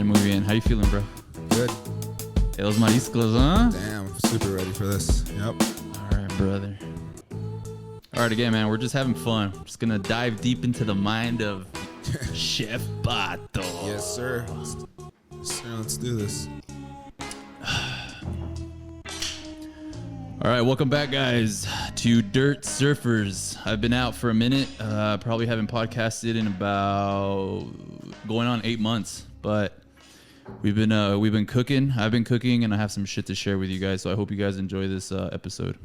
muy bien. How you feeling, bro? Good. Hey, los mariscos, huh? Damn, I'm super ready for this. Yep. All right, brother. All right, again, man, we're just having fun. We're just going to dive deep into the mind of Chef Pato. Yes, sir. Let's do this. All right, welcome back, guys, to Dirt Surfers. I've been out for a minute. Probably haven't podcasted in about going on 8 months, but we've been cooking. I've been cooking, and I have some shit to share with you guys. So I hope you guys enjoy this episode.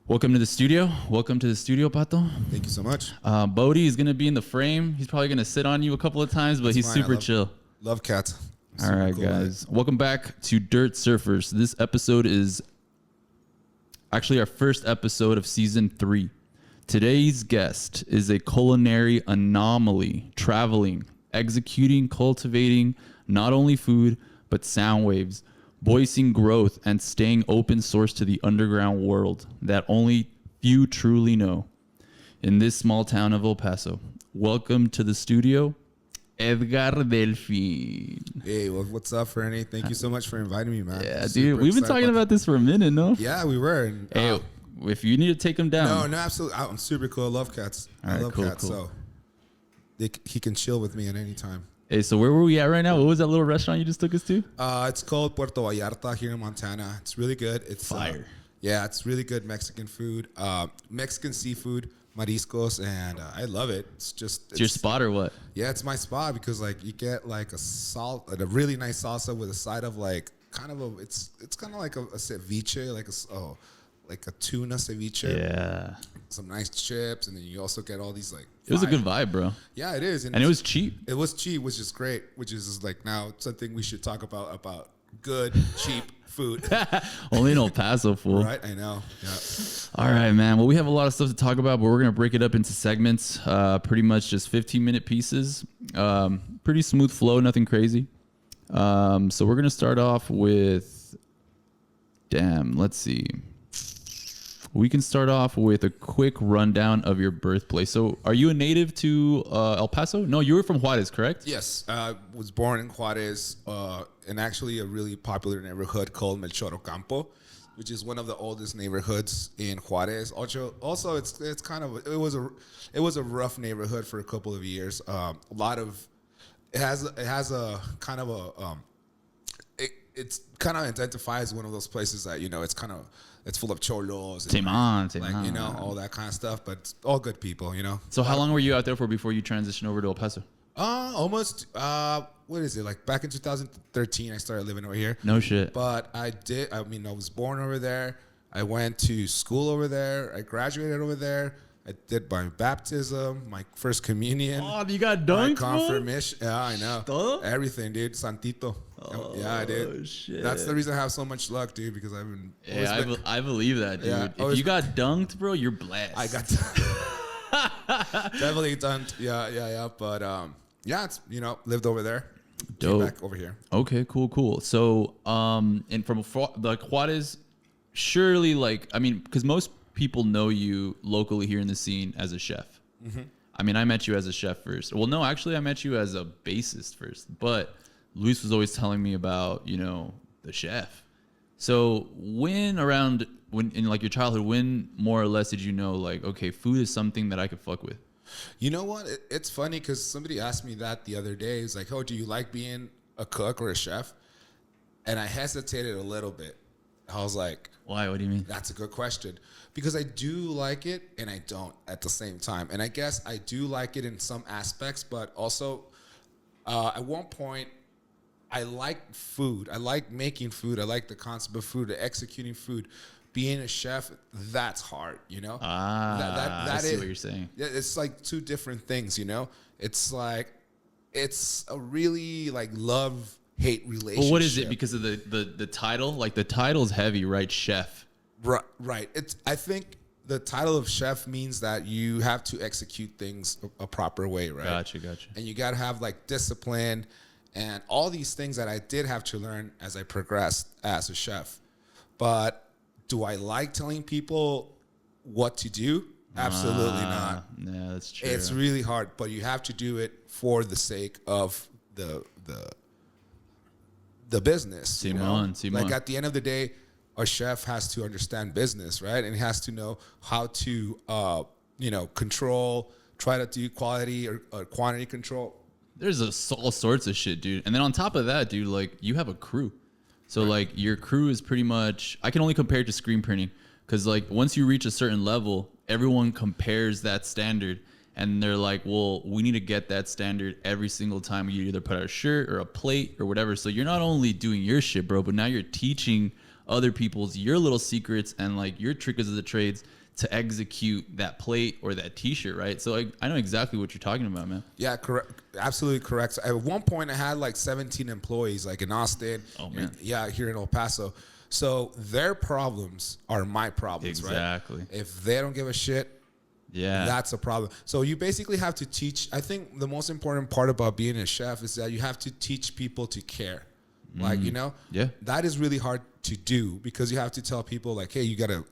Welcome to the studio. Welcome to the studio, Pato. Thank you so much. Bodie is gonna be in the frame. He's probably gonna sit on you a couple of times, but he's super chill. Love cats. All right, cool, guys. Man. Welcome back to Dirt Surfers. This episode is actually our first episode of season 3. Today's guest is a culinary anomaly, traveling, executing, cultivating not only food, but sound waves, voicing growth and staying open source to the underground world that only few truly know. In this small town of El Paso, welcome to the studio, Edgar Delfin. Hey, well, what's up, Fernie? Thank you so much for inviting me, man. Yeah, dude, we've been talking about this for a minute, no? Yeah, we were. And, hey, if you need to take him down. No, absolutely. I'm super cool. I love cats. I love cats, so he can chill with me at any time. Hey, so where were we at right now? What was that little restaurant you just took us to? It's called Puerto Vallarta here in Montana. It's really good. It's fire. Yeah, it's really good Mexican food, Mexican seafood, mariscos, and I love it. It's your spot or what? Yeah, it's my spot because like you get like a really nice salsa with a side of like it's kind of like a ceviche, like a tuna ceviche. Yeah. Some nice chips, and then you also get all these like. It was a good vibe, bro. Yeah, it is, and it was cheap. It was cheap, which is great. Which is like now something we should talk about good cheap food. Only in El Paso, fool. Right, I know. Yeah. All right, man. Well, we have a lot of stuff to talk about, but we're gonna break it up into segments. Pretty much just 15-minute pieces. Pretty smooth flow, nothing crazy. So we're gonna start off with. Let's see. We can start off with a quick rundown of your birthplace. So, are you a native to El Paso? No, you were from Juarez, correct? Yes, I was born in Juarez, in actually a really popular neighborhood called Melchor Ocampo, which is one of the oldest neighborhoods in Juarez. Also, it's kind of it was a rough neighborhood for a couple of years. It has a kind of a it's kind of identified as one of those places that it's full of cholos, and like all that kind of stuff. But it's all good people, So how long were you out there for before you transitioned over to El Paso? Almost. What is it? Like back in 2013, I started living over here. No shit. But I was born over there. I went to school over there. I graduated over there. I did my baptism, my first communion. Oh, you got dunked, my confirmation. Yeah, I know. Todo? Everything, dude. Santito. Oh, yeah, I did. Shit. That's the reason I have so much luck, dude, because I've been... Yeah, I believe that, dude. Yeah, if you got dunked, bro, you're blessed. I got definitely dunked. Yeah. But, it's, lived over there. Dope. Came back over here. Okay, cool. So, and from like Juarez, surely, because most people know you locally here in the scene as a chef. Mm-hmm. I mean, I met you as a chef first. Well, no, actually, I met you as a bassist first. But Luis was always telling me about, the chef. So when in like your childhood, when more or less did you know, like, okay, food is something that I could fuck with? You know what? It's funny because somebody asked me that the other day. It's like, oh, do you like being a cook or a chef? And I hesitated a little bit. I was like, why? What do you mean? That's a good question. Because I do like it and I don't at the same time. And I guess I do like it in some aspects, but also at one point, I like food. I like making food. I like the concept of food, executing food. Being a chef, that's hard, I see what you're saying. It's like two different things, It's like, it's a really like love-hate relationship. Well, what is it? Because of the title? Like the title's heavy, right? Chef. Right. I think the title of chef means that you have to execute things a proper way, right? Gotcha. And you got to have like discipline and all these things that I did have to learn as I progressed as a chef. But do I like telling people what to do? Absolutely not. Yeah, that's true. It's really hard, but you have to do it for the sake of the the business. Simon. Like at the end of the day, a chef has to understand business, right? And he has to know how to, try to do quality or quantity control. There's all sorts of shit, dude. And then on top of that, dude, like you have a crew. So like your crew is pretty much, I can only compare it to screen printing because like once you reach a certain level, everyone compares that standard and they're like, well, we need to get that standard every single time you either put out a shirt or a plate or whatever. So you're not only doing your shit, bro, but now you're teaching other people's your little secrets and like your trickers of the trades to execute that plate or that t-shirt, right? So I know exactly what you're talking about, man. Yeah, correct. Absolutely correct. So at one point, I had like 17 employees, like in Austin. Oh, man. Here in El Paso. So their problems are my problems, right? Exactly. If they don't give a shit, that's a problem. So you basically have to teach. I think the most important part about being a chef is that you have to teach people to care. Like, that is really hard to do because you have to tell people like, hey, you gotta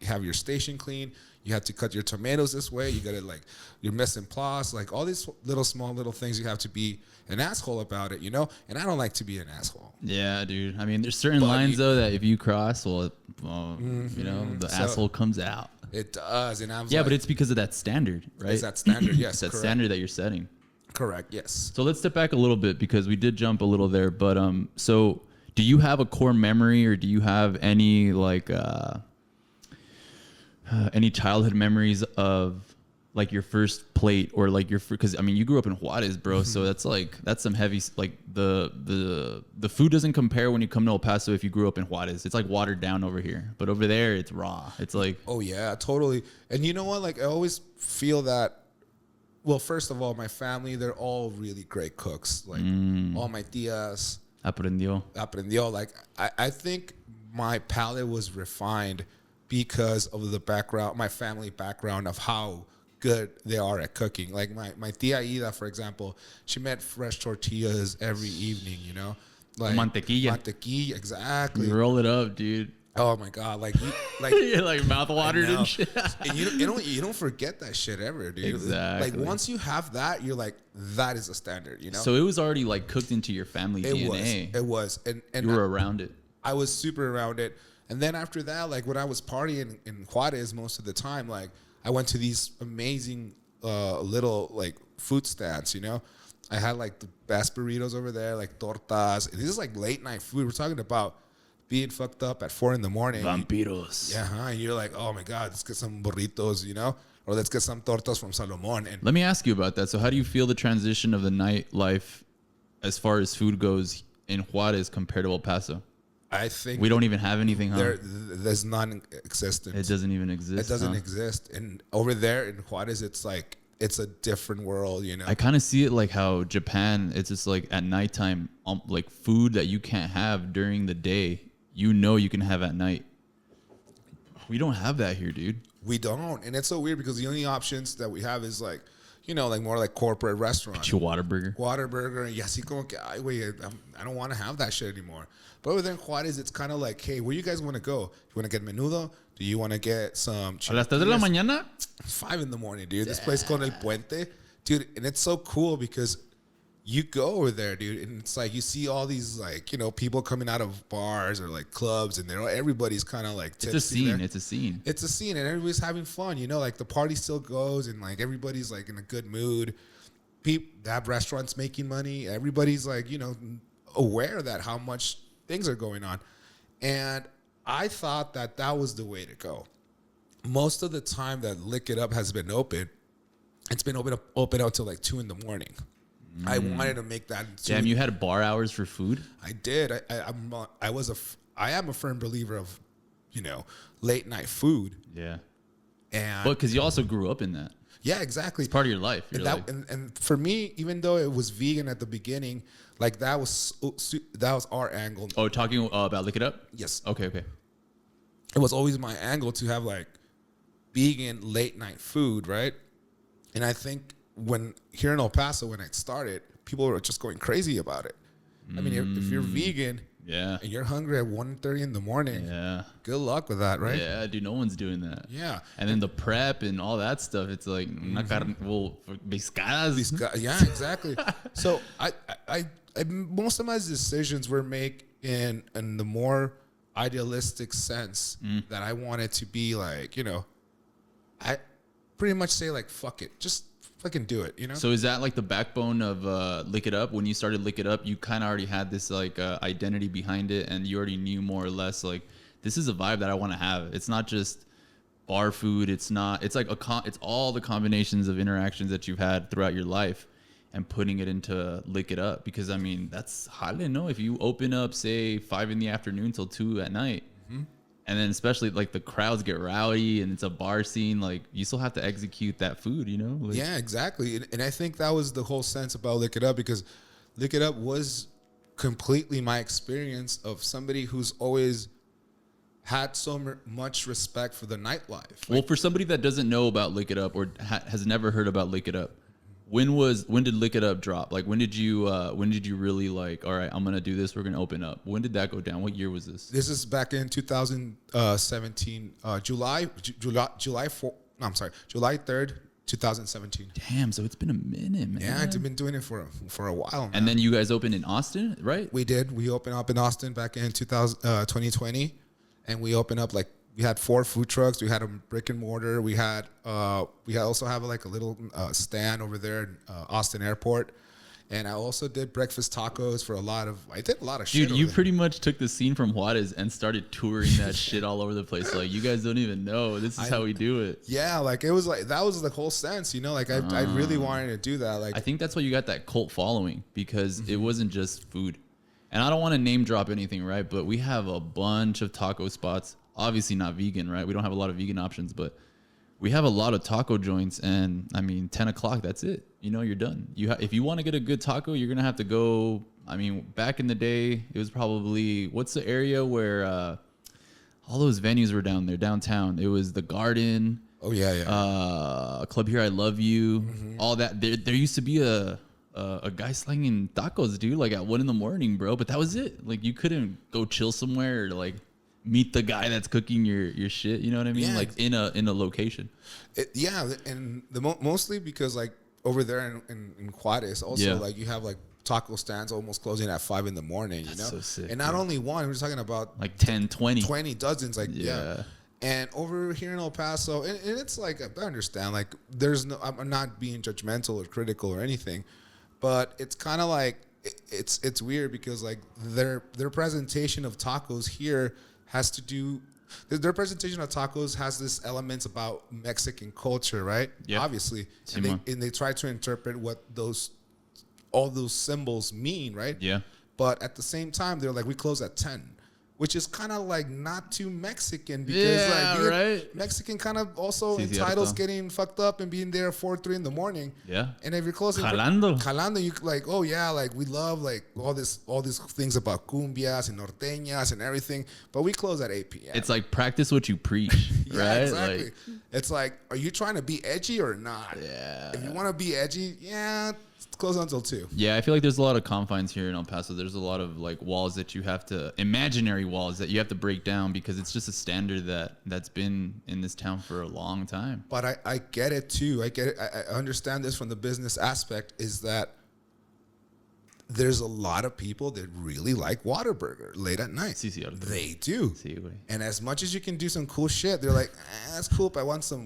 have your station clean. You have to cut your tomatoes this way. You gotta like, you're missing plus, like all these small little things. You have to be an asshole about it, And I don't like to be an asshole. Yeah, dude. I mean, there's certain lines though that if you cross, the asshole comes out. It does, and but it's because of that standard, right? It's that standard, yes. It's that standard that you're setting. Correct. Yes. So let's step back a little bit because we did jump a little there. But so do you have a core memory or do you have any like any childhood memories of like your first plate or like because I mean you grew up in Juarez, bro. So that's some heavy like the food doesn't compare when you come to El Paso if you grew up in Juarez. It's like watered down over here, but over there it's raw. It's like oh yeah, totally. And you know what? Like I always feel that. Well, first of all, my family, they're all really great cooks. Like, all my tias. Aprendió. Like, I think my palate was refined because of the background, my family background of how good they are at cooking. Like, my tia Ida, for example, she made fresh tortillas every evening, Like, mantequilla, exactly. You roll it up, dude. Oh my God! Like you're like mouth watered and shit. And you don't forget that shit ever, dude. Exactly. Like once you have that, you're like, that is a standard, So it was already like cooked into your family DNA. It was, and you were around it. I was super around it, and then after that, like when I was partying in Juarez most of the time, like I went to these amazing little like food stands, I had like the best burritos over there, like tortas. This is like late night food. We're talking about being fucked up at 4 a.m. Vampiros. Yeah, and you're like, oh my God, let's get some burritos, or let's get some tortas from Salomon. And let me ask you about that. So how do you feel the transition of the nightlife as far as food goes in Juarez compared to El Paso? I think we don't even have anything, huh? There's non-existent. It doesn't even exist. It doesn't exist. And over there in Juarez, it's like, it's a different world, I kind of see it like how Japan, it's just like at nighttime, like food that you can't have during the day, you can have at night. We don't have that here, dude. We don't. And it's so weird because the only options that we have is like, like more like corporate restaurant. Whataburger. And así como que, ay, güey, I don't want to have that shit anymore. But over there in Juarez, it's kind of like, hey, where you guys want to go? You want to get menudo? Do you want to get some A las 3 de la mañana? 5 in the morning, dude. This place called El Puente. Dude, and it's so cool because you go over there, dude, and it's like you see all these like people coming out of bars or like clubs, and everybody's kind of like tipsy. It's a scene, and everybody's having fun. Like the party still goes, and like everybody's like in a good mood. People have restaurants making money. Everybody's like aware that how much things are going on, and I thought that was the way to go. Most of the time that Lick It Up has been open, it's been open until like 2 a.m. I wanted to make that. Damn, you had bar hours for food? I did. I am a firm believer of, late night food. Yeah. And because you also grew up in that. Yeah, exactly. It's part of your life. And for me, even though it was vegan at the beginning, like that was our angle. Oh, talking about Lick It Up? Yes. Okay. It was always my angle to have like vegan late night food, right? And I think when here in El Paso, when I started, people were just going crazy about it. I mean, if you're vegan, Yeah. and you're hungry at 1:30 in the morning. Yeah. Good luck with that, right? Yeah, dude, no one's doing that. Yeah. And then the prep and all that stuff, it's like, pescadas. Yeah, exactly. So I most of my decisions were made in the more idealistic sense that I wanted to be like, I pretty much say like, fuck it, just fucking do it, So is that like the backbone of Lick It Up? When you started Lick It Up, you kind of already had this like identity behind it, and you already knew more or less like, this is a vibe that I want to have. It's not just bar food. It's like it's all the combinations of interactions that you've had throughout your life, and putting it into Lick It Up. Because I mean, that's hardly know if you open up say 5 p.m. till 2 p.m. And then especially like the crowds get rowdy and it's a bar scene, like you still have to execute that food, Like, yeah, exactly. And I think that was the whole sense about Lick It Up, because Lick It Up was completely my experience of somebody who's always had so much respect for the nightlife. Well, for somebody that doesn't know about Lick It Up or has never heard about Lick It Up, when did Lick It Up drop? Like when did you really like, all right, I'm gonna do this, we're gonna open up? When did that go down? What year was this? This is back in 2017, July 3rd, 2017. Damn, so it's been a minute, man. Yeah, I've been doing it for a while, man. And then you guys opened in Austin, right? We did. We opened up in Austin back in 2020, and we opened up we had 4 food trucks. We had a brick and mortar. We also have like a little stand over there in Austin Airport. And I also did breakfast tacos I did a lot of shit. Dude, you pretty much took the scene from Juarez and started touring that shit all over the place. Like, you guys don't even know. This is how we do it. Yeah, like it was like, that was the whole sense, Like I really wanted to do that. Like, I think that's why you got that cult following, because it wasn't just food. And I don't want to name drop anything, right? But we have a bunch of taco spots. Obviously not vegan, right? We don't have a lot of vegan options, but we have a lot of taco joints. And I mean, 10 o'clock, that's it. You're done. If you want to get a good taco, you're going to have to go. I mean, back in the day, it was probably, what's the area where all those venues were down there, downtown? It was the Garden. Oh, yeah. Club Here I Love You. All that. There used to be a guy slinging tacos, dude, like at 1 a.m, bro. But that was it. Like, you couldn't go chill somewhere or like meet the guy that's cooking your shit. You know what I mean? Yeah. Like in a location. And mostly because like over there in Juarez also, like you have like taco stands almost closing at 5 a.m. That's so sick, and not only one, we're talking about like 10, 20 dozens. Like, yeah. And over here in El Paso, and it's like, I understand, like I'm not being judgmental or critical or anything, but it's kind of like, it's weird because like their presentation of tacos here has to do, their presentation of tacos has this elements about Mexican culture, right? Yeah. Obviously. And they try to interpret what all those symbols mean, right? Yeah. But at the same time, they're like, we close at 10. Which is kind of like not too Mexican, because right? Mexican kind of also entitles getting fucked up and being there at 4, 3 in the morning. Yeah. And if you're closing jalando, you like, oh yeah, like we love like all these things about cumbias and norteñas and everything, but we close at 8 p.m. It's like practice what you preach, yeah, right? Exactly. Like, it's like, are you trying to be edgy or not? Yeah. If you want to be edgy, close until 2. Yeah, I feel like there's a lot of confines here in El Paso. There's a lot of like walls that you have to, imaginary walls that you have to break down, because it's just a standard that's been in this town for a long time. But I get it too. I get it. I understand this from the business aspect, is that there's a lot of people that really like Whataburger late at night. They do. And as much as you can do some cool shit, they're like, that's cool, but I want a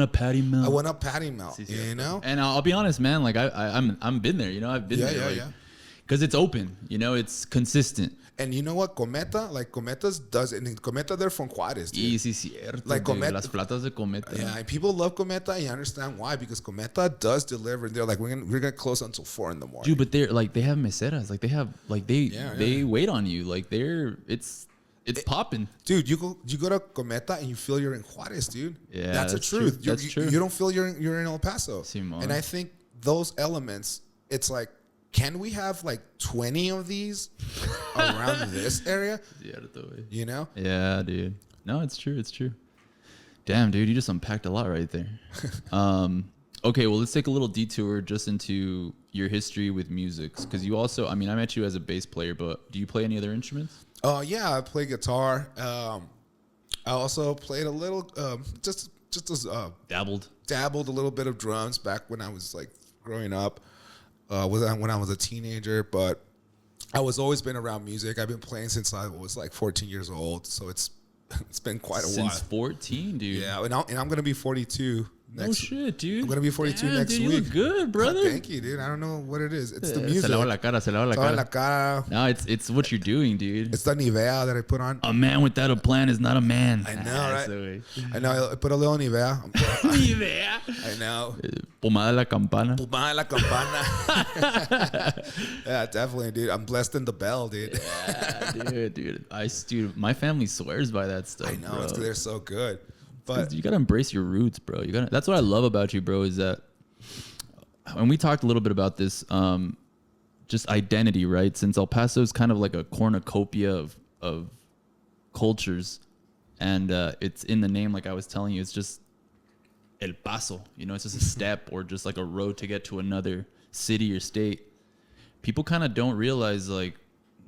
patty melt. I want a patty melt, you know? And I'll be honest, man, like I'm been there, I've been there. Yeah. Because it's open, it's consistent. And you know what? Cometa's does it. And Cometa, they're from Juarez, dude. Sí, cierto. Like Cometa. Las platas de Cometa. Yeah, and people love Cometa, and you understand why. Because Cometa does deliver. And they're like, we're gonna close until 4 in the morning. Dude, but they're like, they have meseras. Like, they have, like, they wait on you. Like, it's popping. Dude, you go to Cometa and you feel you're in Juarez, dude. Yeah, that's the truth. That's true. You don't feel you're in El Paso. Simón. And I think those elements, it's like, can we have like 20 of these around this area? You know? Yeah, dude. No, it's true. Damn, dude, you just unpacked a lot right there. Okay, well, let's take a little detour just into your history with music, because you also, I mean, I met you as a bass player, but do you play any other instruments? Yeah, I play guitar. I also played a little, just as dabbled a little bit of drums back when I was like growing up, when I was a teenager. But I was always been around music. I've been playing since I was like 14 years old, so it's been quite a while. Since 14, dude. Yeah, and I'm gonna be 42 next. No shit, dude. I'm gonna be 42 Damn, next dude, week. You look good, brother. Thank you, dude. I don't know what it is. It's the music. Se lava la cara, se lava la Toda la cara. cara. No, it's what you're doing, dude. It's the Nivea that I put on. A man without a plan is not a man. I know, right? I know. I put a little Nivea. Nivea. I know. Pomada la campana. Pomada la campana. Yeah, definitely, dude. I'm blessed in the bell, dude. Yeah, dude. My family swears by that stuff. I know. Bro. It's 'cause they're so good. But you gotta embrace your roots, bro. That's what I love about you, bro, is that, and we talked a little bit about this, just identity, right? Since El Paso is kind of like a cornucopia of cultures, and it's in the name, like I was telling you, it's just El Paso, it's just a step or just like a road to get to another city or state. People kind of don't realize, like,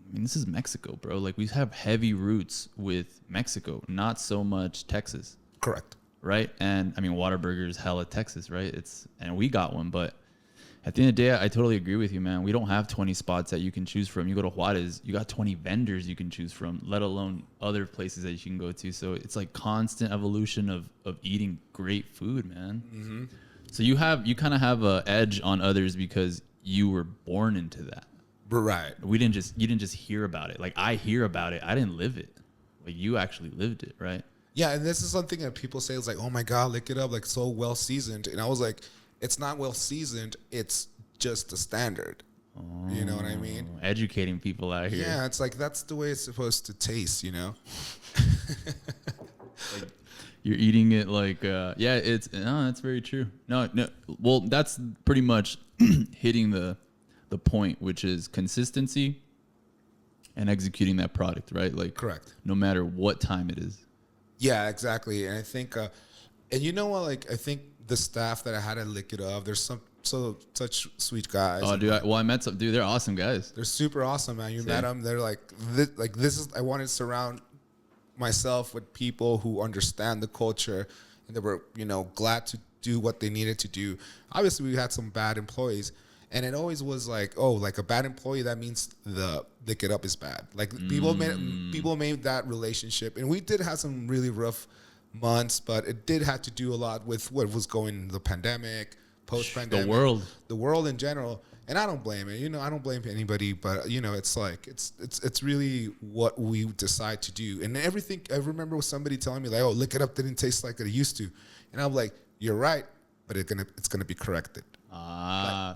I mean, this is Mexico, bro. Like, we have heavy roots with Mexico, not so much Texas. correct. Right. And I mean, Whataburger is hella Texas, right? And we got one, but at the end of the day, I totally agree with you, man. We don't have 20 spots that you can choose from. You go to Juarez, you got 20 vendors you can choose from, let alone other places that you can go to. So it's like constant evolution of eating great food, man. Mm-hmm. So you kind of have a edge on others because you were born into that. Right. You didn't just hear about it. Like, I hear about it. I didn't live it. Like, you actually lived it, right? Yeah, and this is something that people say is like, oh my God, lick it up, like so well seasoned. And I was like, it's not well seasoned, it's just the standard. Oh, you know what I mean? Educating people out here. Yeah, it's like that's the way it's supposed to taste, Like, you're eating it like, that's very true. No, well, that's pretty much hitting the point, which is consistency and executing that product, right? Like, correct. No matter what time it is. Yeah, exactly. And I think, and you know what? Like, I think the staff that I had at Lick It Up, there's such sweet guys. Oh, dude! I met some. Dude, they're awesome guys. They're super awesome, man. You met them. They're like this is. I wanted to surround myself with people who understand the culture, and they were glad to do what they needed to do. Obviously, we had some bad employees. And it always was like, oh, like a bad employee, that means the Lick It Up is bad. Like people made that relationship. And we did have some really rough months, but it did have to do a lot with what was going, the pandemic, post-pandemic. The world in general. And I don't blame it. I don't blame anybody, but it's like, it's really what we decide to do. And everything, I remember somebody telling me like, oh, Lick It Up didn't taste like it used to. And I'm like, you're right, but it's gonna be corrected.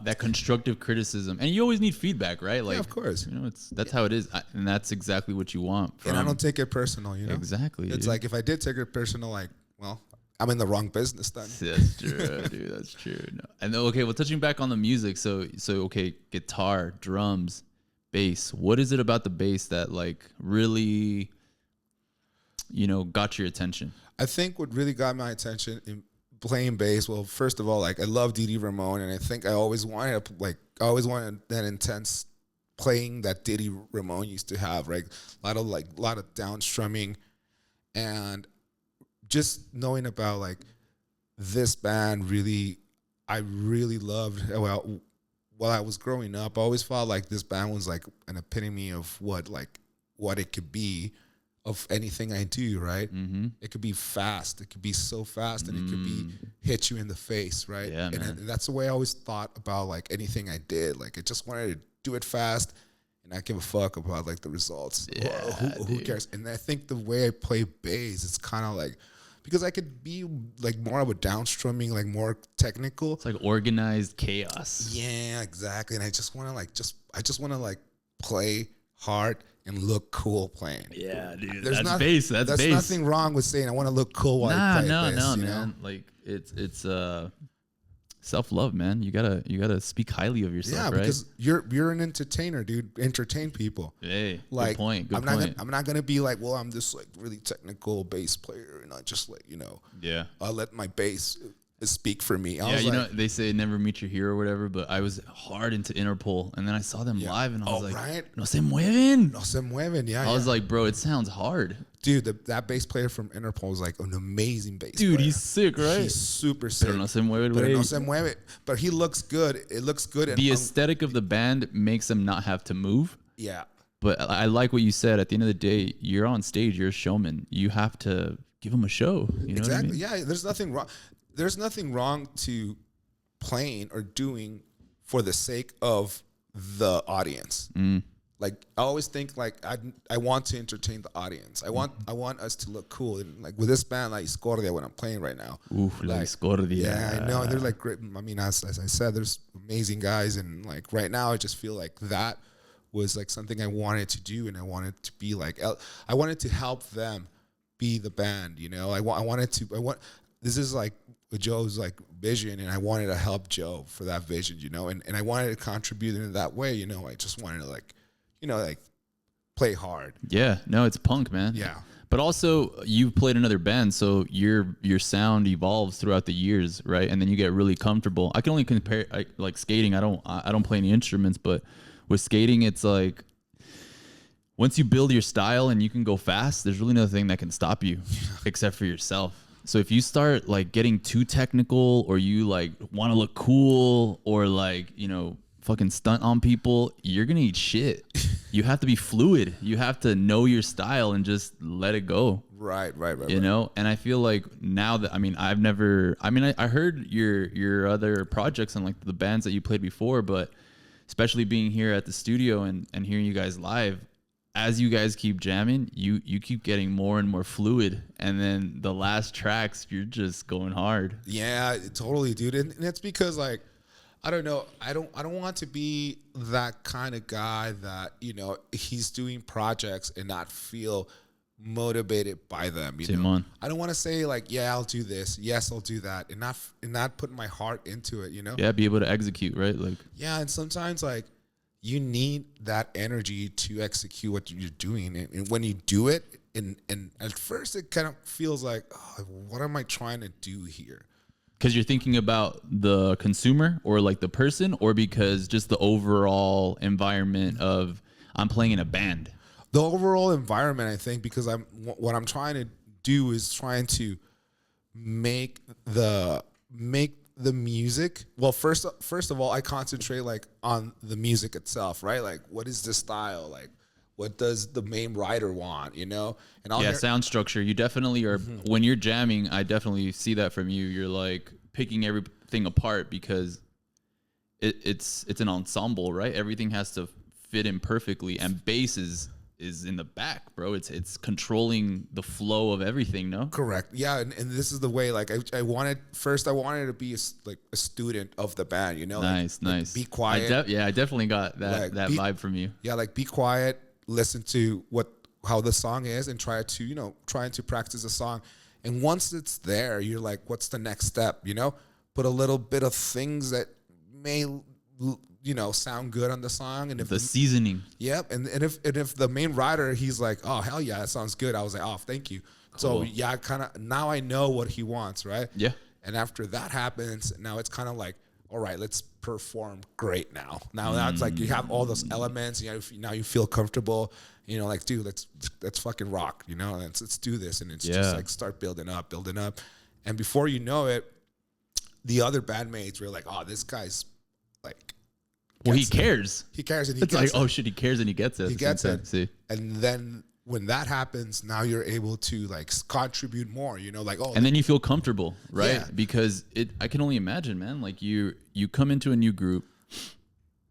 That constructive criticism, and you always need feedback, right? Like, yeah, of course. That's how it is, and that's exactly what you want. And I don't take it personal, Exactly. It's like if I did take it personal, like, well, I'm in the wrong business then. That's true, dude. That's true. No. And okay, well, touching back on the music, so okay, guitar, drums, bass. What is it about the bass that like really, got your attention? I think what really got my attention in playing bass, well, first of all, like I love Didi Ramon, and I think I always wanted that intense playing that Didi Ramon used to have, right? A lot of down strumming, and just knowing about like this band I really loved. Well, while I was growing up, I always felt like this band was like an epitome of what it could be. Of anything I do, right? Mm-hmm. It could be fast. It could be so fast, and it could be hit you in the face, right? Yeah, and that's the way I always thought about like anything I did. Like I just wanted to do it fast, and not give a fuck about like the results. Yeah, who cares? And I think the way I play bass, it's kind of like because I could be like more of a downstrumming, like more technical. It's like organized chaos. Yeah, exactly. And I just want to play hard and look cool playing. Yeah, dude. That's bass. That's bass. There's nothing wrong with saying I want to look cool while I play bass. No, man. Like it's self-love, man. You gotta speak highly of yourself, right? Yeah, because you're an entertainer, dude. Entertain people. Hey, like, good point. I'm not gonna be like, well, I'm this like really technical bass player, and I just like Yeah. I'll let my bass speak for me. I Yeah, was you like, know, they say never meet your hero or whatever, but I was hard into Interpol, and then I saw them live, and I was like, right? no se mueven. No se mueven. Yeah, I was like, bro, it sounds hard. dude, that bass player from Interpol is like an amazing bass Dude, player. he's sick, right? He's super sick. Pero no se mueve, Pero no güey. se mueve. But he looks good. It looks good. The aesthetic of the band makes them not have to move. Yeah. But I like what you said. At the end of the day, you're on stage. You're a showman. You have to give them a show. You know Exactly. what I mean? Yeah. There's nothing wrong. There's nothing wrong to playing or doing for the sake of the audience. Like I always think like I want to entertain the audience. I want us to look cool. And like with this band, like Discordia, when I'm playing right now. Oof, la Discordia. Yeah, I know. And they're like great. I mean, as I said, there's amazing guys, and like right now, I just feel like that was like something I wanted to do, and I wanted to be like, I wanted to help them be the band. You know, I want this is like Joe's like vision, and I wanted to help Joe for that vision. You know, and I wanted to contribute in that way. You know, I just wanted to like, you know, like play hard. Yeah, no, it's punk, man. Yeah. But also, you've played another band, so your sound evolves throughout the years, right? And then you get really comfortable. I can only compare like skating. I don't play any instruments, but with skating, it's like once you build your style and you can go fast, there's really nothing that can stop you except for yourself. So if you start like getting too technical, or you like want to look cool, or like, you know, fucking stunt on people, you're gonna eat shit. You have to be fluid. You have to know your style and just let it go. Right. You know, and I feel like now that I heard your other projects and like the bands that you played before, but especially being here at the studio and hearing you guys live, as you guys keep jamming, you keep getting more and more fluid, and then the last tracks, you're just going hard. Yeah, totally, dude. And it's because like, I don't know. I don't want to be that kind of guy that, you know, he's doing projects and not feel motivated by them. You know, I don't want to say like, yeah, I'll do this. Yes, I'll do that, and not put my heart into it. You know. Yeah, be able to execute, right? Like. Yeah, and sometimes like you need that energy to execute what you're doing, and when you do it, and at first it kind of feels like, oh, what am I trying to do here? Because you're thinking about the consumer or like the person, or because just the overall environment of I'm playing in a band? The overall environment, I think, because what I'm trying to do is trying to make the music. Well, first of all, I concentrate like on the music itself, right? Like, what is the style? Like, what does the main writer want, you know? And sound structure. You definitely are. When you're jamming, I definitely see that from you. You're like picking everything apart because it's an ensemble, right? Everything has to fit in perfectly, and bass is in the back, bro. It's controlling the flow of everything, no? Correct. Yeah, and this is the way, like, I wanted to be a student of the band, you know? Nice. Like, be quiet. I definitely got that vibe from you. Yeah, like, be quiet, listen to how the song is, and try to practice the song. And once it's there, you're like, what's the next step, you know? Put a little bit of things that may, you know, sound good on the song, and if the seasoning. Yep, and if the main writer, he's like, oh hell yeah, that sounds good. I was like, oh, thank you. Cool. So yeah, now I know what he wants, right? Yeah. And after that happens, now it's kind of like, all right, let's perform great now. Now it's like you have all those elements. You know, now you feel comfortable. You know, like, dude, let's fucking rock. You know, let's do this, and it's just like start building up, and before you know it, the other bandmates were like, oh, this guy's like. Well, he cares. He cares, and it's like, oh shit, he cares and he gets it. He gets it. See, and then when that happens, now you're able to like contribute more. You know, like and then you feel comfortable, right? Yeah. Because I can only imagine, man. Like you come into a new group.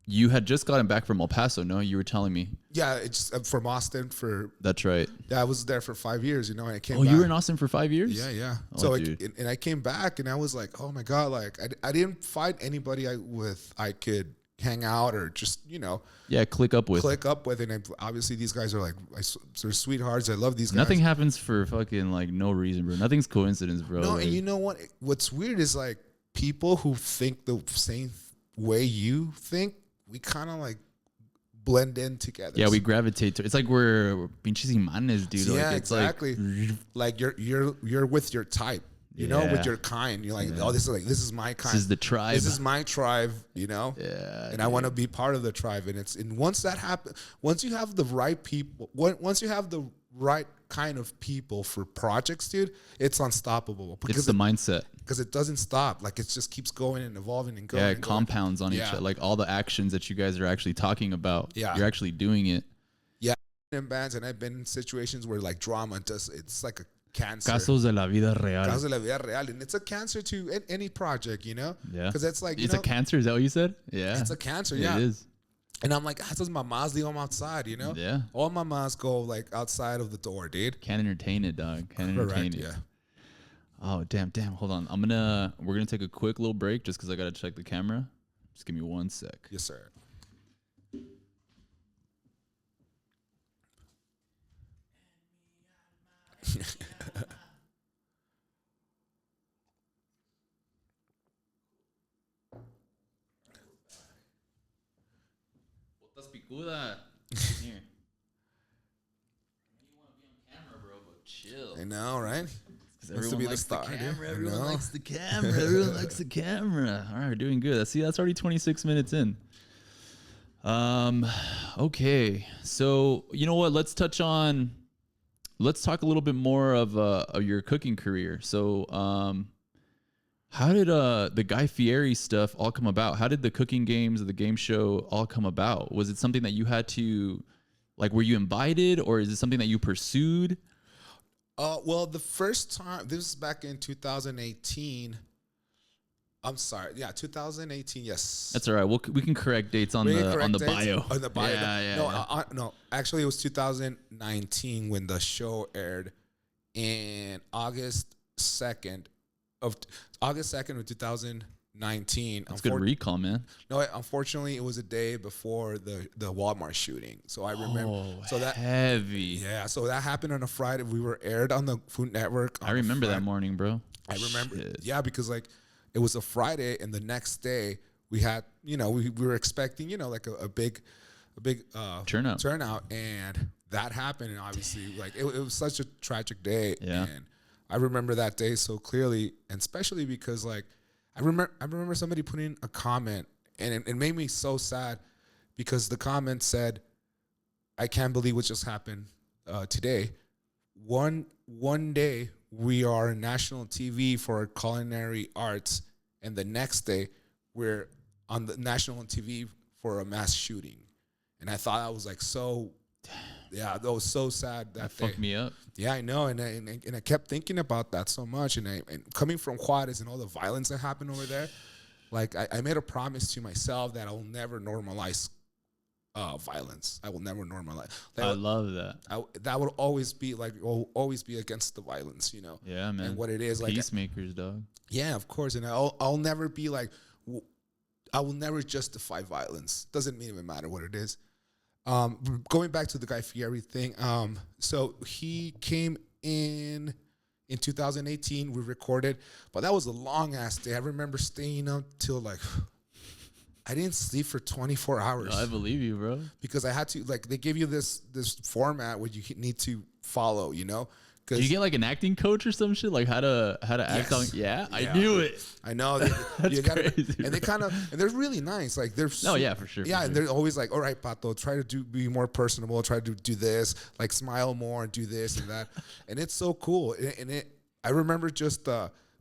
You had just gotten back from El Paso, no? You were telling me. Yeah, it's from Austin That's right. Yeah, I was there for 5 years. You know, and I came. Oh, you were in Austin for 5 years? Yeah. Oh, so and I came back, and I was like, oh my god, like I didn't find anybody I could hang out or just, you know, click up with, and obviously these guys are like, they're sweethearts. I love these guys. Nothing happens for fucking like no reason, bro. Nothing's coincidence, bro. No, and you know what's weird is like people who think the same way you think, we kind of like blend in together. Yeah, we gravitate to. It's like we're pinches imanes, dude. Yeah, like, it's exactly. Like you're with your type. you know, with Yeah. your kind. You're like, oh, this is my kind. This is the tribe. This is my tribe, you know? Yeah. And I want to be part of the tribe. And once that happens, once you have the right people, once you have the right kind of people for projects, dude, it's unstoppable. It's the mindset. Because it doesn't stop. Like, it just keeps going and evolving and going. Yeah, and it going. compounds on each other. Like all the actions that you guys are actually talking about. Yeah. You're actually doing it. Yeah. In bands, and I've been in situations where like drama it's like a cancer. Casos de la vida real. Casos de la vida real. And it's a cancer to any project, you know? Yeah. Because it's like, it's a cancer. Is that what you said? Yeah. It's a cancer. Yeah. It is. And I'm like, how does my mamas leave them outside, you know? Yeah. All my mamas go like outside of the door, dude. Can't entertain it, dog. Can't entertain it. Yeah. Oh, damn. Hold on. We're going to take a quick little break just because I got to check the camera. Just give me 1 sec. Yes, sir. Botas picuda. Here. You want to be on camera, bro, but chill. I know, right? Everyone likes the camera. Everyone know? likes the camera. Everyone likes the camera. All right, we're doing good. See, that's already 26 minutes in. Okay. So you know what? Let's talk a little bit more of your cooking career. So, how did the Guy Fieri stuff all come about? How did the cooking games or the game show all come about? Was it something that you had to, like, were you invited, or is it something that you pursued? Well, the first time, this was back in 2018. I'm sorry. Yeah, 2018. Yes. That's all right. We can correct dates on the bio. On the bio. Yeah. No, actually, it was 2019 when the show aired, in August 2nd of 2019. That's good recall, man. No, unfortunately, it was a day before the Walmart shooting. So I remember. Oh, so that heavy. Yeah. So that happened on a Friday. We were aired on the Food Network. I remember that morning, bro. I remember. Shit. Yeah, because like it was a Friday, and the next day we had, we were expecting, like a big turnout, and that happened. And obviously, like it was such a tragic day. Yeah. And I remember that day so clearly, and especially because like I remember somebody putting a comment, and it made me so sad because the comment said, "I can't believe what just happened today. One day we are on national TV for our culinary arts, and the next day we're on the national TV for a mass shooting." And I thought I was like that was so sad that day. Fucked me up. Yeah, I know, and I kept thinking about that so much, and coming from Juarez and all the violence that happened over there, like I made a promise to myself that I will never normalize violence. I will never normalize. I love that. That would always be against the violence, Yeah, man. and what it is, like Peacemakers, dog. Yeah, of course, and I'll never be like, I will never justify violence. Doesn't even matter what it is. Going back to the Guy Fieri thing, so he came in 2018. We recorded, but that was a long ass day. I remember staying up till like I didn't sleep for 24 hours. No, I believe you, bro. Because I had to, like, they give you this format where you need to follow, Did you get like an acting coach or some shit, like how to act on? Yeah, I knew it. I know. That's crazy, and they and they're really nice. Like they're yeah, for sure. Yeah, for and sure. they're always like, all right, Pato, try to be more personable. Try to do this, like smile more and do this and that. And it's so cool. I remember just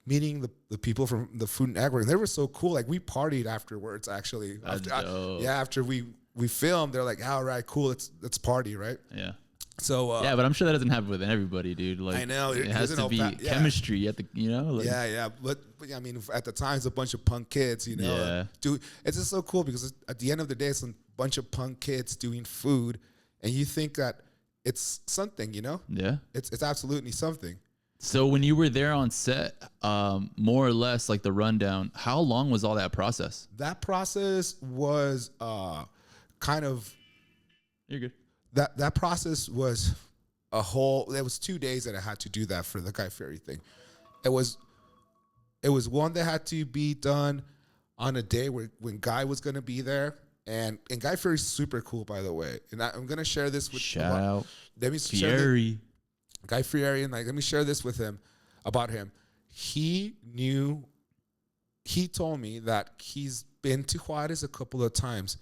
meeting the people from the Food Network. And they were so cool. Like we partied afterwards. Actually, after we filmed, they're like, all right, cool, let's party, right? Yeah. So yeah, but I'm sure that doesn't happen with everybody, dude. Like I know it has to be chemistry. You have to, like, yeah. But I mean, at the time, it's a bunch of punk kids, Yeah. Dude, it's just so cool because at the end of the day, it's a bunch of punk kids doing food, and you think that it's something, Yeah. It's absolutely something. So when you were there on set, more or less like the rundown, how long was all that process? That process was kind of. You're good. That process was there was 2 days that I had to do that for the Guy Fieri thing. It was one that had to be done on a day when Guy was going to be there. And Guy Fieri's super cool, by the way. And I'm going to share this with Shout out let me Fieri. Guy Fieri, and like, let me share this with him about him. he told me that he's been to Juarez a couple of times,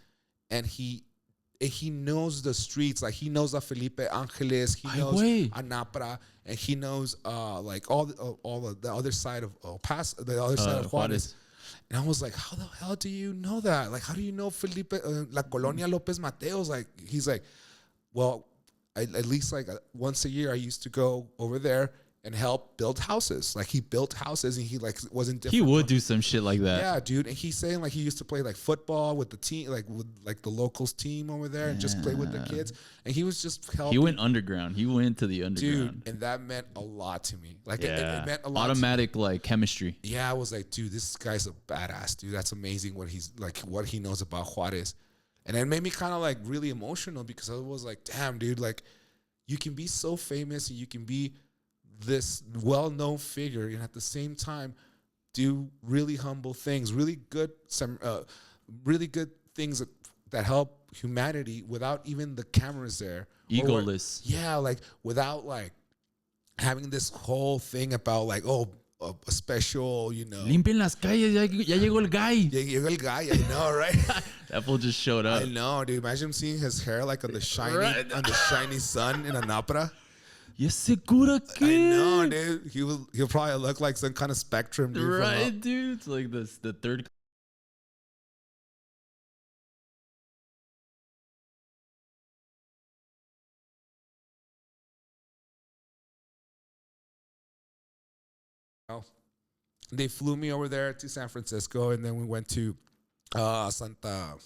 and he knows the streets. Like, he knows Felipe Angeles, he knows Anapra, and he knows like all the other side of the other side of Juarez. And I was like, how the hell do you know that? Like, how do you know Felipe, La Colonia Lopez Mateos? Like, he's like, well, at least like once a year I used to go over there and help build houses. Like, he built houses, and he like wasn't different. He would do some shit like that. Yeah, dude. And he's saying like he used to play like football with the team, like with like the locals team over there, and just play with the kids. And he was just helping. He went underground. He went to the underground. Dude, and that meant a lot to me. Like, it meant a lot. Automatic like chemistry. Yeah, I was like, dude, this guy's a badass, dude. That's amazing what he knows about Juarez. And it made me kind of like really emotional, because I was like, damn, dude, like, you can be so famous and you can be this well-known figure, and at the same time do really humble things, really good things that help humanity without even the cameras there. Egoless. Yeah, like without like having this whole thing about like, oh, a special, you know. Limpien las calles, ya llegó el guy. Ya llegó el guy, I know, right? That fool just showed up. I know, dude. Imagine seeing his hair like on the shiny sun in Anapra. Yes, segura que. I know, dude. He'll probably look like some kind of spectrum, dude. Right, dude. It's like this, the third. They flew me over there to San Francisco, and then we went to Santa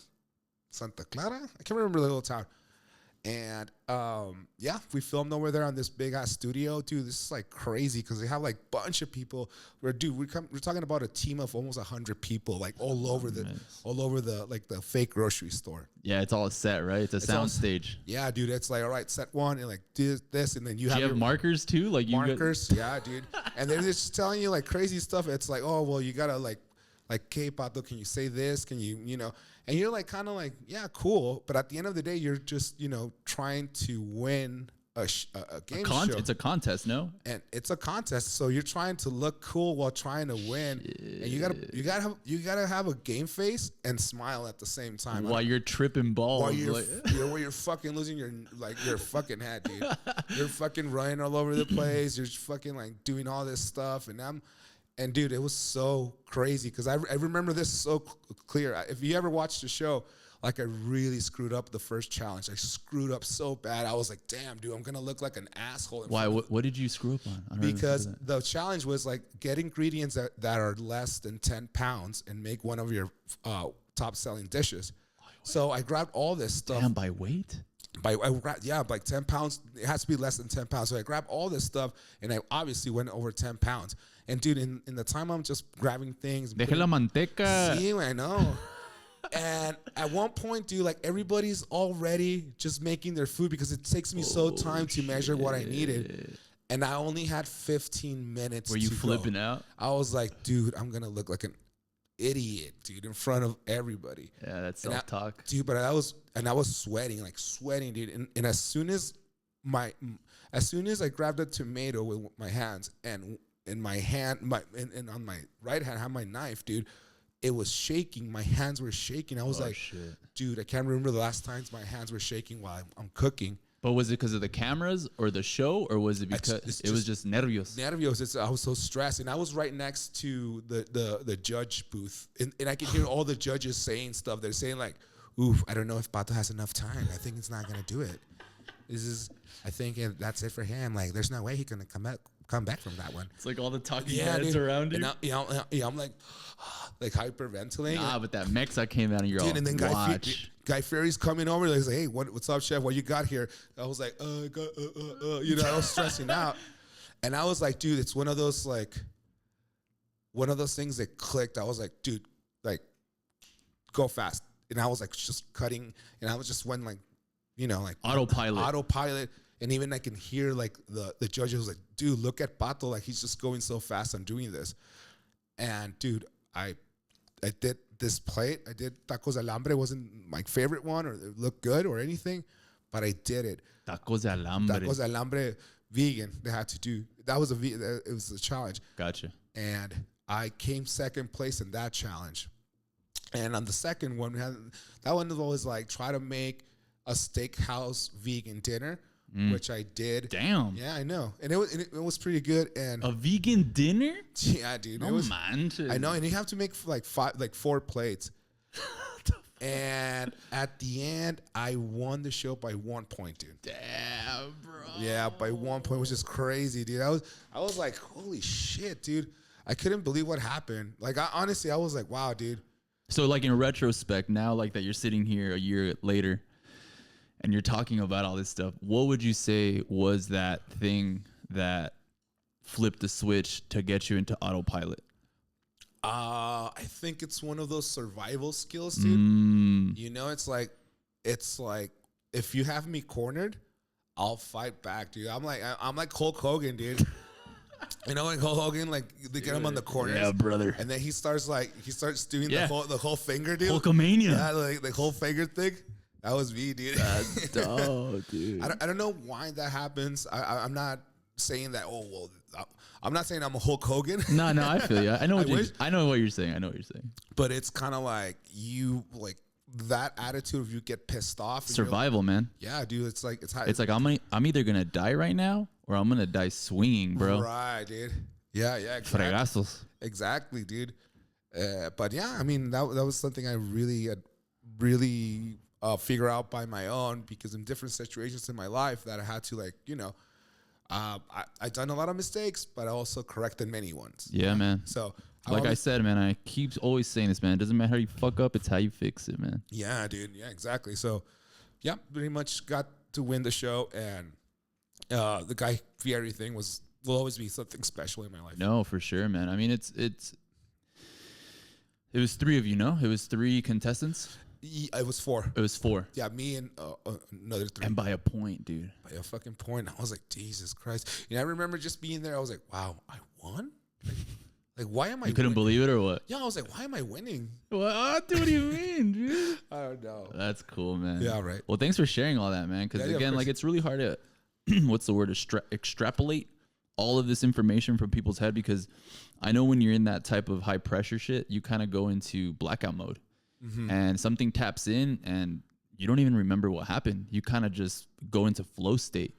Clara. I can't remember the little town. And yeah, we filmed over there on this big ass studio. Dude, this is like crazy, because they have like a bunch of people. We're talking about a team of almost 100 people, like all over the like the fake grocery store. Yeah, it's all a set, right? It's a sound stage. Yeah, dude, it's like, all right, set one, and like this, and then you have your markers too, like markers. Yeah, dude, and they're just telling you like crazy stuff. It's like, oh well, you gotta like, hey, Pato, can you say this? Can you know? And you're like, kind of like, yeah, cool. But at the end of the day, you're just, you know, trying to win a game show. It's a contest, no? And it's a contest, so you're trying to look cool while trying to win. Shit. And you gotta have a game face and smile at the same time. While you're tripping balls. While you're fucking losing your fucking head, dude. You're fucking running all over the place. You're fucking like doing all this stuff, and dude, it was so crazy, because I remember this so clear. If you ever watched the show, like, I really screwed up the first challenge. I screwed up so bad. I was like, damn, dude, I'm going to look like an asshole. Why? What did you screw up on? Because the challenge was like get ingredients that are less than 10 pounds and make one of your top selling dishes. So I grabbed all this stuff. Damn, by weight? Like 10 pounds. It has to be less than 10 pounds. So I grabbed all this stuff, and I obviously went over 10 pounds. And dude, in the time I'm just grabbing things. Deje la manteca. Sí, I know. And at one point, dude, like, everybody's already just making their food, because it takes me time to measure what I needed. And I only had 15 minutes. Were you flipping out? I was like, dude, I'm going to look like an idiot, dude, in front of everybody. Yeah, that's self-talk. Dude, but I was sweating, dude. And as soon as I grabbed a tomato with my hands, and in my hand, and on my right hand, I had my knife, dude. It was shaking. My hands were shaking. I was shit. Dude, I can't remember the last times my hands were shaking while I'm cooking. But was it because of the cameras or the show, or was it because it was just nervios? Nervios. I was so stressed, and I was right next to the judge booth, and I could hear all the judges saying stuff. They're saying like, "Oof, I don't know if Pato has enough time. I think he's not gonna do it. I think that's it for him. Like, there's no way he's gonna come back from that one." It's like all the talking heads around you. And I'm like hyperventilating. Ah, but that Mexa came out, and you're all, and then Guy Fieri's coming over. He's like, "Hey, what's up, chef? What you got here?" I was like, I was stressing out, and I was like, dude, it's one of those things that clicked. I was like, dude, like, go fast, and I was like just cutting, and I was just went like, autopilot. And even I can hear like the judge was like, dude, look at Pato, like, he's just going so fast on doing this. And dude, I did this plate. I did tacos al hambre. It wasn't my favorite one, or it looked good or anything, but I did it. Tacos al hambre. Tacos al hambre vegan. They had to do. It was a challenge. Gotcha. and I came second place in that challenge. And on the second one, that one was always like try to make a steakhouse vegan dinner, which I did. Damn. Yeah, I know, and it was pretty good. And A vegan dinner? yeah, dude, No it was. man. I know, and you have to make like 4 plates. And at the end, I won the show by 1 point, dude. Damn, bro. Yeah, by 1 point, which is crazy, dude. I was like, holy shit, dude. I couldn't believe what happened. Like, honestly, I was like, wow, dude. So, like, in retrospect, now, like, that you're sitting here a year later and you're talking about all this stuff, what would you say was that thing that flipped the switch to get you into autopilot? I think it's one of those survival skills, dude. You know, it's like if you have me cornered, I'll fight back, dude. I'm like Hulk Hogan, dude. You know, like Hulk Hogan, like they get him on the corners, Yeah, brother. and then he starts doing Yeah. the whole finger, dude. Hulkamania. Yeah, like the whole finger thing. That was me, dude. That's dope, dude. I don't know why that happens. I'm not saying that. Oh well, I'm not saying I'm a Hulk Hogan. No, I feel you. I know what wish. I know what you're saying. I know what you're saying. But it's kind of like you like that attitude of you get pissed off. And Survival, man. yeah, dude. It's like It's like I'm either gonna die right now or I'm gonna die swinging, bro. right, dude. Yeah, exactly. Fregazos. Exactly, dude. But yeah, I mean that was something I really figure out by my own, because in different situations in my life that I had to, like, you know, I done a lot of mistakes, but I also corrected many ones. Yeah, man. So Like I said, man, I keep always saying this, man. It doesn't matter how you fuck up, it's how you fix it, man. yeah, dude. Yeah, exactly. So yeah, pretty much got to win the show, and the Guy Fieri thing will always be something special in my life. No, for sure, man. I mean, it was 3 of you, no? It was 3 contestants. It was 4. It was 4. Yeah, me and another 3. And by a point, dude. By a fucking point. I was like, Jesus Christ. You know, I remember just being there. I was like, wow, I won? Like why am I You couldn't believe it or what? Yeah, I was like, why am I winning? What do you mean, dude? I don't know. That's cool, man. Yeah, right. Well, thanks for sharing all that, man. Because Yeah, again, of like course. it's really hard to, what's the word, extrapolate all of this information from people's head. Because I know when you're in that type of high pressure shit, you kind of go into blackout mode, and something taps in, and you don't even remember what happened. You kind of just go into flow state.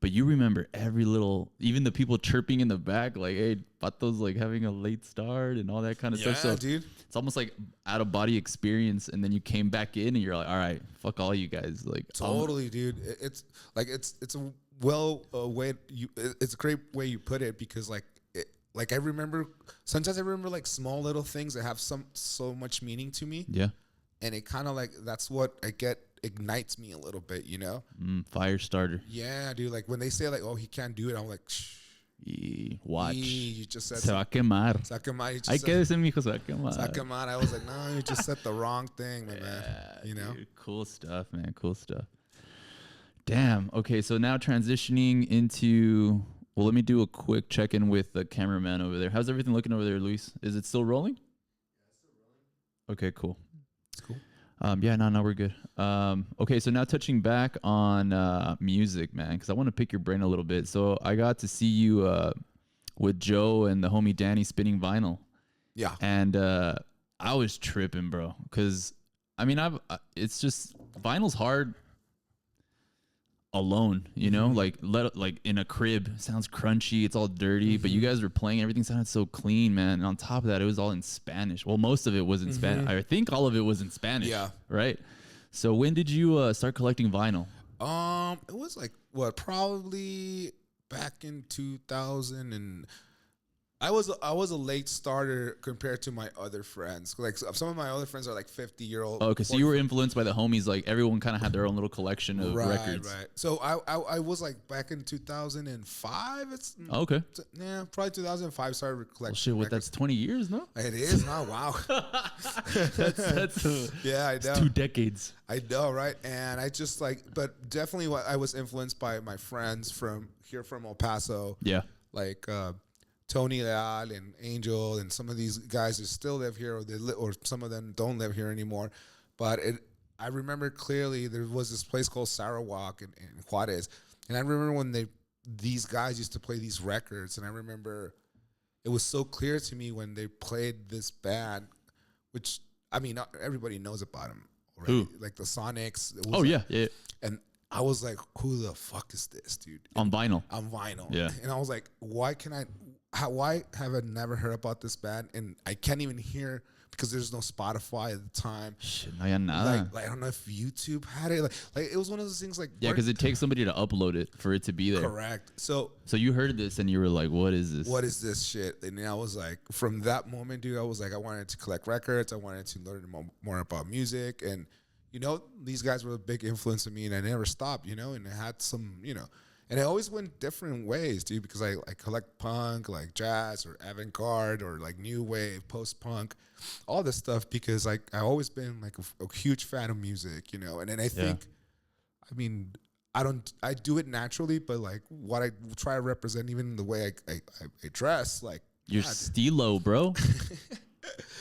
But you remember every little, even the people chirping in the back, like, hey, Pato's like having a late start and all that kind of stuff. So dude. it's almost like out of body experience. And then you came back in and you're like, all right, fuck all you guys. Like, Totally, dude. It's like it's a way it's a great way you put it, because like I remember sometimes I remember like small little things that have so much meaning to me, yeah. and it kind of like that's what I get ignites me a little bit, you know. Fire starter. Yeah, dude. Like when they say like, oh, he can't do it, I'm like, shh. Watch. You just said Se va a quemar. Se va a quemar. You just Hay said- que decir, mijo, se va a quemar. Se va a quemar. I was like, no, you just said the wrong thing, my man. You know. Dude, cool stuff, man. Cool stuff. Damn. Okay, so now transitioning into, well, let me do a quick check-in with the cameraman over there. How's everything looking over there, Luis? Is it still rolling? Yeah, it's still rolling. Okay, cool. It's cool. Yeah, no, we're good. Okay, so now touching back on music, man, because I want to pick your brain a little bit. So I got to see you with Joe and the homie Danny spinning vinyl. Yeah. And I was tripping, bro, because I mean, it's just vinyl's hard alone, you know, like in a crib, it sounds crunchy, it's all dirty, but you guys were playing, everything sounded so clean, man. And on top of that, it was all in Spanish. Well, most of it was in Spanish. I think all of it was in Spanish. Yeah. Right. So when did you start collecting vinyl? It was like probably back in 2000, and I was a late starter compared to my other friends. Like some of my other friends are like 50-year-old. Oh, okay, so you were influenced by the homies. Like everyone kind of had their own little collection of records. Right. So I was like back in 2005. It's Okay. yeah, probably 2005. Started collecting. Well, shit, what? records. That's 20 years, no? It is now. Wow. That's Yeah, I know. 2 decades. I know, right? And I just like, but definitely I was influenced by my friends from El Paso. Yeah. Like Tony Leal and Angel, and some of these guys that still live here, or some of them don't live here anymore. But I remember clearly there was this place called Sarawak in Juarez, and I remember when these guys used to play these records, and I remember it was so clear to me when they played this band, which I mean, not everybody knows about them already. Who? Like the Sonics. It was Oh, like, yeah. Yeah. and I was like, who the fuck is this, dude? On vinyl. On vinyl. Yeah. And I was like, why have I never heard about this band? And I can't even hear because there's no Spotify at the time. Shit, no había nada. Like I don't know if YouTube had it. Like it was one of those things like, Yeah, because it takes somebody to upload it for it to be there. correct. So you heard this and you were like, what is this? what is this shit? And I was like, from that moment, dude, I was like, I wanted to collect records. I wanted to learn more about music. And, you know, these guys were a big influence on me, and I never stopped, you know, and I had some, you know, and I always went different ways, dude, because I collect punk, like jazz or avant-garde or like new wave, post-punk, all this stuff, because like I've always been like a huge fan of music, you know, and then I think, I mean, I do it naturally, but like what I try to represent, even the way I dress, like You're stilo, bro.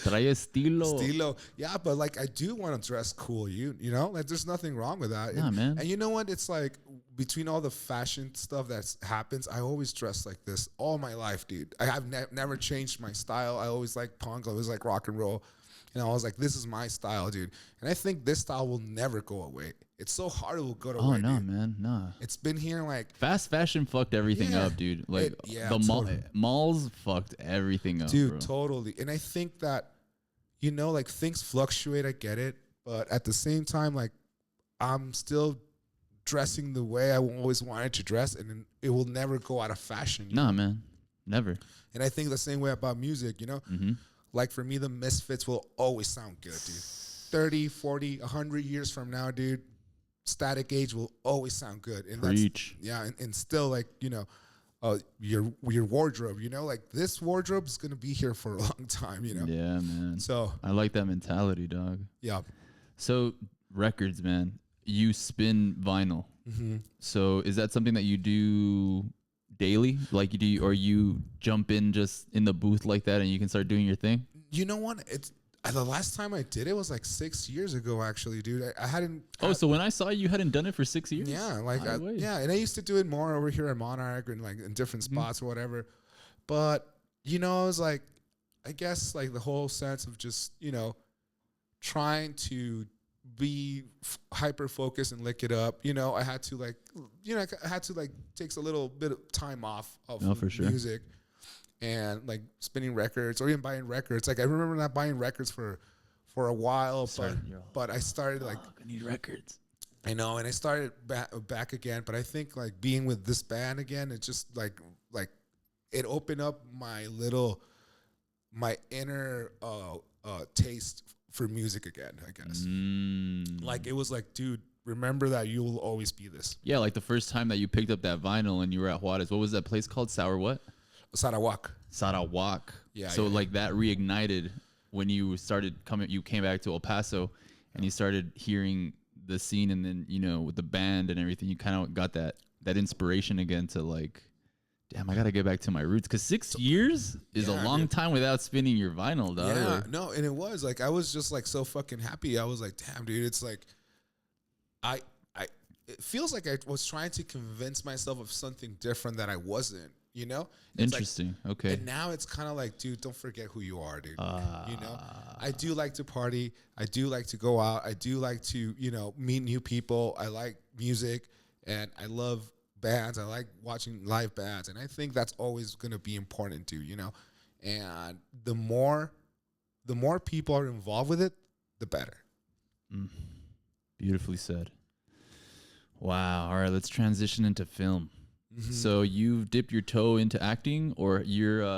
Trae estilo. Yeah, but like I do want to dress cool, you know, like there's nothing wrong with that. Nah, man. And you know what? It's like between all the fashion stuff that happens, I always dress like this all my life, dude. I have never changed my style. I always like punk. I always like rock and roll. And I was like, this is my style, dude. And I think this style will never go away. It's so hard it will go away. Oh, no, dude. man. Nah. It's been here like Fast fashion fucked everything Yeah. up, dude. Like, totally. malls fucked everything up, dude, bro. totally. And I think that, you know, like things fluctuate. I get it. But at the same time, like I'm still dressing the way I always wanted to dress, and it will never go out of fashion. Nah, man. Never. And I think the same way about music, you know? Mm-hmm. Like for me, the Misfits will always sound good, dude. 30, 40, 100 years from now, dude, Static Age will always sound good. And Preach. and still like, you know, your wardrobe, you know, like this wardrobe is going to be here for a long time, you know? Yeah, man. So, I like that mentality, dog. yeah. So records, man. You spin vinyl. Mm-hmm. So is that something that you do daily? Like you do, or you jump in just in the booth like that and you can start doing your thing? You know what? It's the last time I did it was like 6 years ago, actually, dude. I hadn't. Oh, so when I saw you hadn't done it for 6 years? Yeah, like Highway. yeah, and I used to do it more over here at Monarch and like in different spots or whatever. But you know, I was like, I guess like the whole sense of just, you know, trying to be hyper focused and lick it up. You know, I had to like, you know, I had to like take a little bit of time off of for sure. music and like spinning records or even buying records. Like I remember not buying records for a while, but I started like, I need records. I know, and I started back again. But I think like being with this band again, it just like it opened up my inner taste for music again, I guess. Like it was like, dude, remember that you will always be this. Yeah, like the first time that you picked up that vinyl and you were at Juarez, what was that place called? Sour what? Sarawak. Sarawak. Yeah. So yeah. like that reignited when you started coming, you came back to El Paso and you started hearing the scene, and then, you know, with the band and everything, you kind of got that inspiration again to like, damn, I got to get back to my roots. Cause 6 years is a long time without spinning your vinyl, dog. Yeah, Like, no, and it was like I was just like so fucking happy. I was like, damn, dude, it's like it feels like I was trying to convince myself of something different that I wasn't, you know? It's interesting. like, okay. And now it's kind of like, dude, don't forget who you are, dude. You know? I do like to party. I do like to go out. I do like to, you know, meet new people. I like music and I love bands. I like watching live bands. And I think that's always going to be important too, you know? And the more people are involved with it, the better. Beautifully said. Wow. All right, let's transition into film. So you've dipped your toe into acting, or you've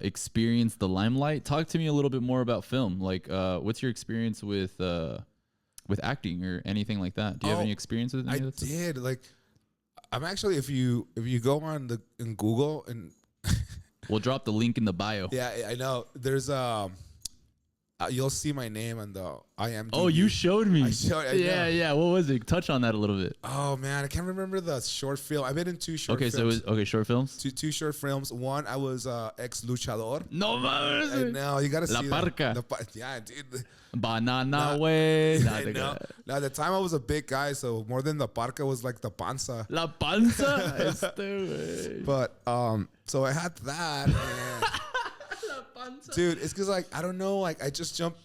experienced the limelight. Talk to me a little bit more about film. Like, what's your experience with acting or anything like that? Do you have any experience with any I of that stuff? did. Like, I'm actually, if you go in Google and We'll drop the link in the bio. yeah, I know. There's You'll see my name on the IMDb. Oh, you showed me. Yeah. Yeah. What was it? Touch on that a little bit. Oh man, I can't remember the short film. I've been in two short films. So it was, short films. Two short films. One, I was ex luchador. No mames. And now you gotta La see Parca. Yeah, dude. Banana way. Now the time I was a big guy, so more than the parca was like the panza. La panza. But so I had that. And dude, it's because like I don't know, like I just jump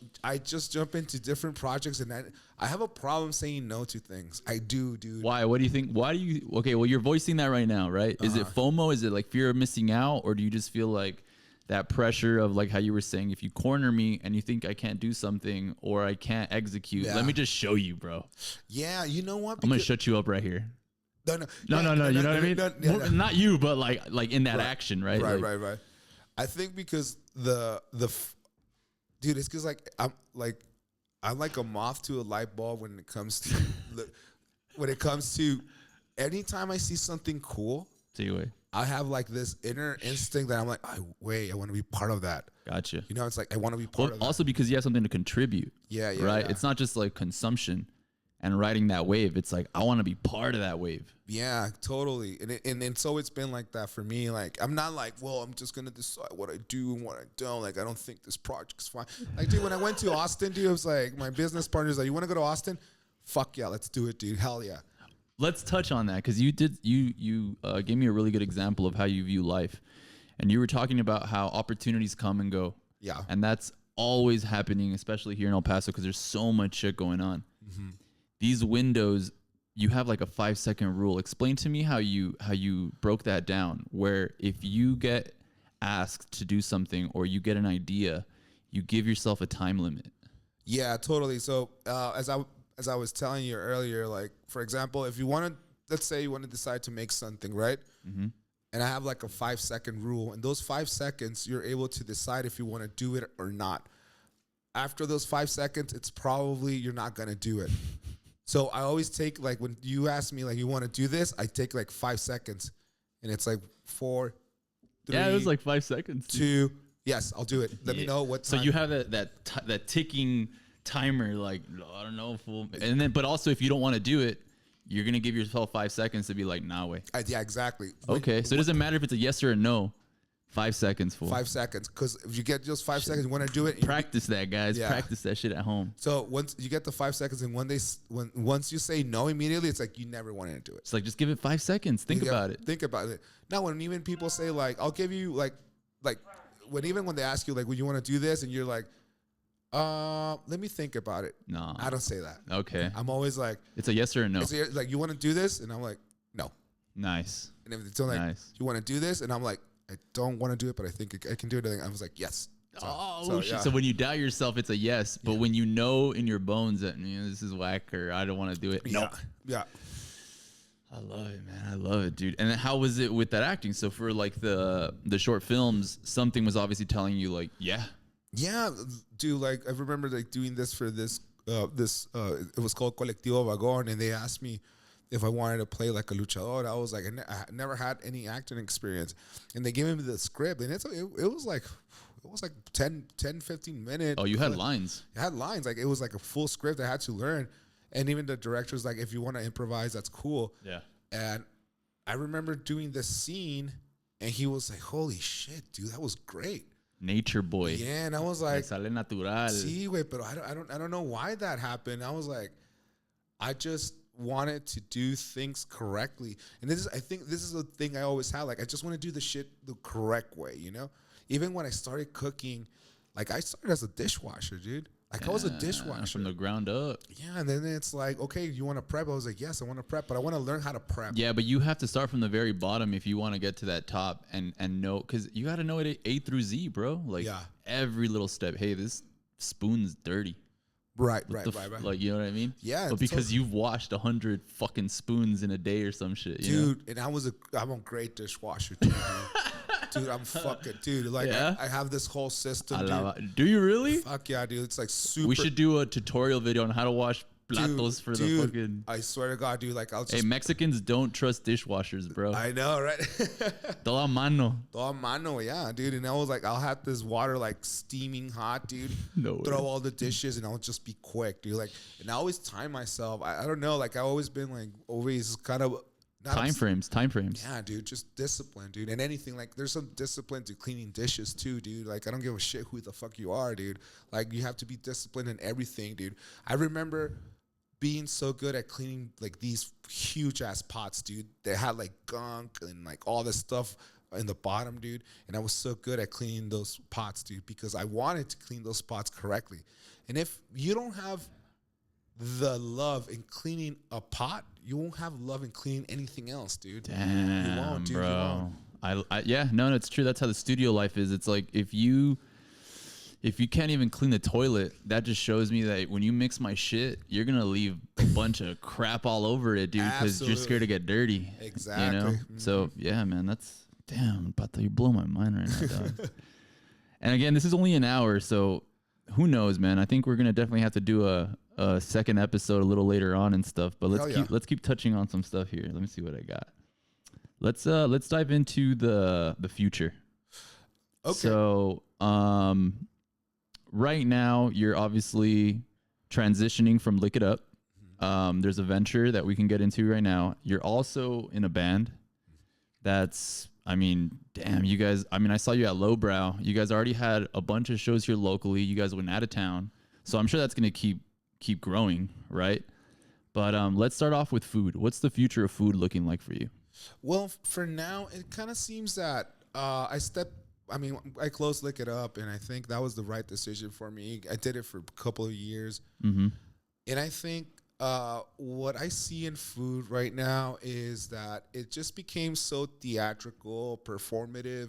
into different projects, and I have a problem saying no to things. I do, dude. Why? What do you think? Why do you? Okay, well, you're voicing that right now, right? Is it FOMO? Is it like fear of missing out, or do you just feel like that pressure of like how you were saying, if you corner me and you think I can't do something or I can't execute, let me just show you, bro. Yeah, you know what? I'm gonna shut you up right here. No. You know what I mean? Not you, but like in that action, right? Right. I think because the dude, it's because like I'm like a moth to a light bulb when it comes to anytime I see something cool. See way. I have like this inner instinct that I'm like, I want to be part of that. Gotcha. You know, it's like I want to be part of that. Also because you have something to contribute. Yeah. Right. Yeah. It's not just like consumption and riding that wave. It's like I want to be part of that wave. Yeah, totally. And so it's been like that for me. Like I'm not like, well, I'm just gonna decide what I do and what I don't. Like I don't think this project's fine. Like, dude, when I went to Austin, dude, it was like my business partner's like, you want to go to Austin? Fuck yeah, let's do it, dude. Hell yeah. Let's touch on that because you gave me a really good example of how you view life, and you were talking about how opportunities come and go. Yeah, and that's always happening, especially here in El Paso because there's so much shit going on. Mm-hmm. These windows, you have like a 5-second rule. Explain to me how you broke that down. Where if you get asked to do something or you get an idea, you give yourself a time limit. Yeah, totally. So as I was telling you earlier, like for example, if you want to, let's say you want to decide to make something, right? Mm-hmm. And I have like a 5-second rule, and those 5 seconds, you're able to decide if you want to do it or not. After those 5 seconds, it's probably you're not gonna do it. So I always take like when you ask me like you want to do this, I take like 5 seconds, and it's like 4, 3. Yeah, it was like 5 seconds. 2. Yes, I'll do it. Let me know what time. So you have that ticking timer, like I don't know, fool. And then, but also if you don't want to do it, you're gonna give yourself 5 seconds to be like, nah, way. Yeah, exactly. Okay, so it doesn't matter if it's a yes or a no. 5 seconds, fool. 5 seconds, because if you get just 5 seconds, you want to do it. Practice that, guys. Yeah. Practice that shit at home. So once you get the 5 seconds, and once you say no immediately, it's like you never wanted to do it. It's like just give it 5 seconds. Think about it. Think about it. Now, when even people say like, I'll give you like when they ask you like, would you want to do this, and you're like, let me think about it. No, I don't say that. Okay. I'm always like, it's a yes or a no. It's like, you want to do this, and I'm like, no. Nice. And if it's like, you want to do this, and I'm like, I don't want to do it, but I think I can do it. I was like, yes. So when you doubt yourself, it's a yes. But when you know in your bones that this is whack or I don't want to do it, no. Yeah. I love it, man. I love it, dude. And then how was it with that acting? So for like the short films, something was obviously telling you like, yeah, dude. Like I remember like doing this for this. It was called Colectivo Vagón, and they asked me if I wanted to play like a luchador. I was like, I never had any acting experience, and they gave me the script, and it was like 10, 15 minutes. Oh, you had lines. I had lines. Like it was like a full script I had to learn, and even the director was like, if you want to improvise, that's cool. Yeah. And I remember doing this scene, and he was like, holy shit, dude, that was great. Nature boy. Yeah, and I was like, sale natural. Sí, güey, pero I don't know why that happened. I was like, I just wanted to do things correctly, and I think this is the thing I always had. Like, I just want to do the shit the correct way, you know. Even when I started cooking, like I started as a dishwasher, dude. Like I was a dishwasher from the ground up. Yeah, and then it's like, okay, you want to prep? I was like, yes, I want to prep, but I want to learn how to prep. Yeah, but you have to start from the very bottom if you want to get to that top and know, because you got to know it A through Z, bro. Like every little step. Hey, this spoon's dirty. Right. Like, you know what I mean? Yeah. But because you've washed 100 fucking spoons in a day or some shit, dude. And I'm a great dishwasher too, dude. I'm fucking dude. Like I have this whole system. Dude. Do you really? Fuck yeah, dude. It's like super. We should do a tutorial video on how to wash platos for the fucking. I swear to God, dude. Like I'll just. Hey, Mexicans don't trust dishwashers, bro. I know, right? Toda mano. Toda mano, yeah, dude. And I was like, I'll have this water like steaming hot, dude. No way. Throw all the dishes, and I'll just be quick, dude. Like, and I always time myself. I don't know. Like I always been like always kind of. Time frames. Yeah, dude, just discipline, dude. And anything, like, there's some discipline to cleaning dishes, too, dude. Like, I don't give a shit who the fuck you are, dude. Like, you have to be disciplined in everything, dude. I remember being so good at cleaning, like, these huge-ass pots, dude. They had, like, gunk and, like, all this stuff in the bottom, dude. And I was so good at cleaning those pots, dude, because I wanted to clean those pots correctly. And if you don't have the love in cleaning a pot, you won't have love in cleaning anything else, dude. Damn, you won't, dude. bro. You won't. Yeah, no, it's true. That's how the studio life is. It's like if you can't even clean the toilet, that just shows me that when you mix my shit, you're gonna leave a bunch of crap all over it, dude, because you're scared to get dirty. Exactly. You know. Mm-hmm. So yeah, man, that's damn. Pato, you blow my mind right now, dog. And again, this is only an hour, so who knows, man? I think we're gonna definitely have to do a second episode a little later on and stuff. But let's keep touching on some stuff here. Let me see what I got. Let's dive into the future. Okay. So right now you're obviously transitioning from Lick It Up. There's a venture that we can get into right now. You're also in a band. That's, I mean, damn, you guys. I mean, I saw you at Lowbrow. You guys already had a bunch of shows here locally. You guys went out of town, so I'm sure that's gonna keep growing, right? But let's start off with food. What's the future of food looking like for you? Well, for now, it kind of seems that I closed Lick It Up, and I think that was the right decision for me. I did it for a couple of years. Mm-hmm. And I think what I see in food right now is that it just became so theatrical, performative,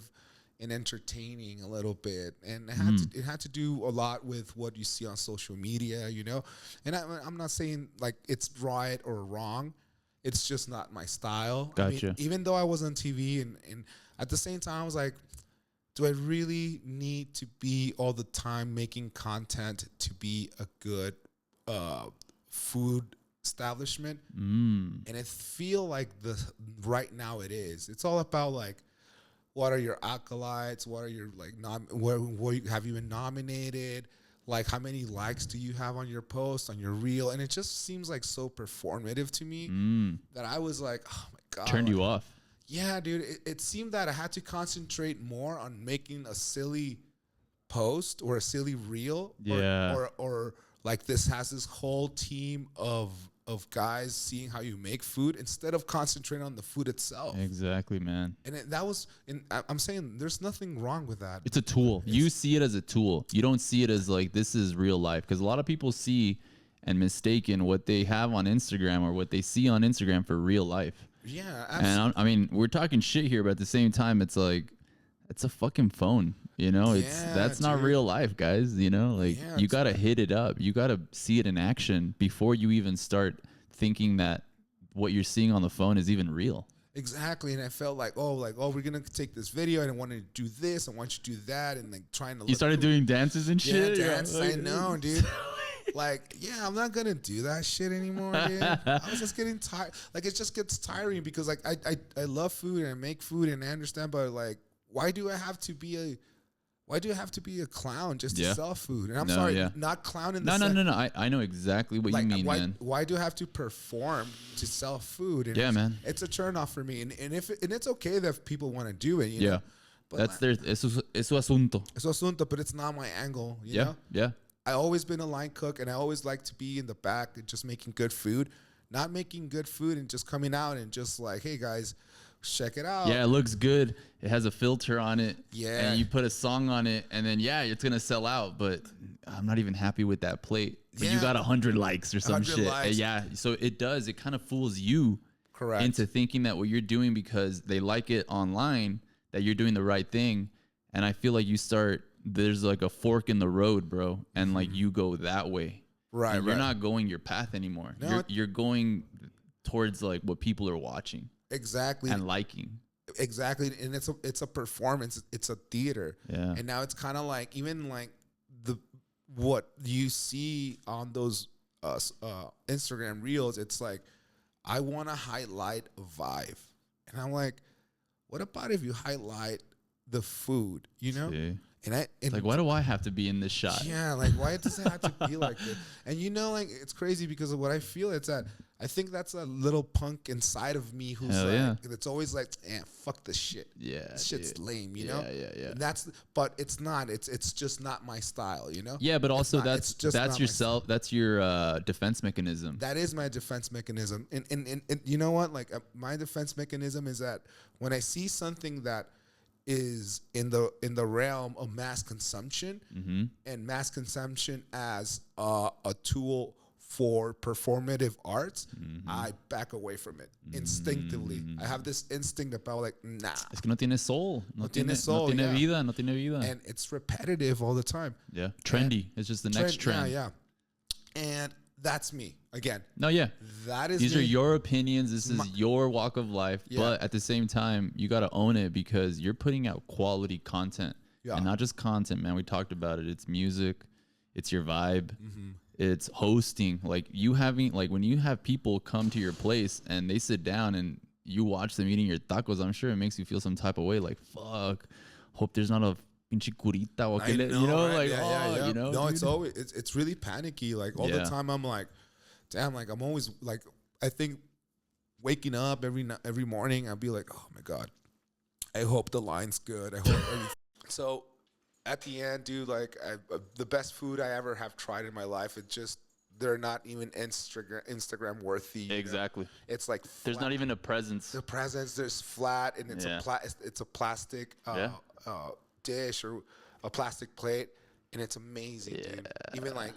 and entertaining a little bit, and it had to do a lot with what you see on social media, you know. And I'm not saying like it's right or wrong, it's just not my style. Gotcha. I mean, even though I was on TV, and at the same time I was like, do I really need to be all the time making content to be a good food establishment? And I feel like right now it is. It's all about like, what are your acolytes? What are your like where have you been nominated? Like how many likes do you have on your post, on your reel? And it just seems like so performative to me that I was like, oh my God. Turned you off. Yeah, dude. It seemed that I had to concentrate more on making a silly post or a silly reel. Yeah. Or like this has this whole team of guys seeing how you make food instead of concentrating on the food itself. Exactly, man. And I'm saying there's nothing wrong with that. It's a tool. You see it as a tool. You don't see it as like this is real life, because a lot of people see and mistaken what they have on Instagram or what they see on Instagram for real life. Yeah, absolutely. And I mean, we're talking shit here, but at the same time, it's like it's a fucking phone. You know, that's not real life, guys. You know, like you got to hit it up. You got to see it in action before you even start thinking that what you're seeing on the phone is even real. Exactly. And I felt like, we're going to take this video and I want to do this. I want you to do that. And like trying to You started doing dances and shit? Yeah, dances. I know, dude. Like, yeah, I'm not going to do that shit anymore, dude. I was just getting tired. Like, it just gets tiring because like I love food and I make food and I understand, but like, why do I have to be a clown just to sell food? And I'm sorry, not clown in the No. I know exactly what you mean, man. Why do I have to perform to sell food? And man. It's a turn off for me. And it's okay that if people want to do it, you know. But that's es su asunto. Es su asunto, but it's not my angle, you know? Yeah. I always been a line cook, and I always like to be in the back and just making good food. Not making good food and just coming out and just like, hey guys, check it out. Yeah, it looks good. It has a filter on it. Yeah. And you put a song on it, and then it's gonna sell out. But I'm not even happy with that plate. But you got 100 likes or some shit. Likes. Yeah. So it does. It kind of fools you into thinking that what you're doing because they like it online, that you're doing the right thing. And I feel like there's like a fork in the road, bro. And like you go that way. Right. And you're not going your path anymore. No, you're going towards like what people are watching. Exactly. And liking. Exactly. And it's a performance. It's a theater. Yeah. And now it's kind of like, even like what you see on those Instagram reels, it's like I want to highlight a vibe, and I'm like, what about if you highlight the food, you know? See? And Like, why do I have to be in this shot? yeah, like why does it have to be like this? And you know, like it's crazy because of what I feel. It's that I think that's a little punk inside of me who's Hell like, yeah. it's always like, fuck this shit. Yeah, this shit's dude. lame, you know. Yeah. And but it's not. It's just not my style, you know. Yeah, but also It's just that's not yourself. That's your defense mechanism. that is my defense mechanism. And you know what? Like my defense mechanism is that when I see something that is in the realm of mass consumption and mass consumption as a tool for performative arts, I back away from it instinctively. I have this instinct about like, nah. Es que no tiene soul. No tiene soul, No tiene yeah. vida. No tiene vida. And it's repetitive all the time. Yeah. Trendy. It's just the next trend. Yeah. And that's me. Again, No, yeah. that is These me. are your opinions. This is your walk of life. Yeah. But at the same time, you got to own it because you're putting out quality content. Yeah. And not just content, man. We talked about it. It's music. It's your vibe. It's hosting. Like when you have people come to your place and they sit down and you watch them eating your tacos, I'm sure it makes you feel some type of way. Like, fuck. Hope there's not a pinche curita or que le, you know, right? like, Yeah. you know. No, dude? it's always it's really panicky. Like all the time, I'm like, damn. Like I'm always like, I think waking up every morning, I'll be like, oh my god, I hope the line's good. I hope everything. So at the end, dude, like the best food I ever have tried in my life, it just they're not even Instagram worthy. Exactly. Know? It's like there's not even a presence. The presence, there's flat, and it's it's a plastic dish or a plastic plate, and it's amazing, dude.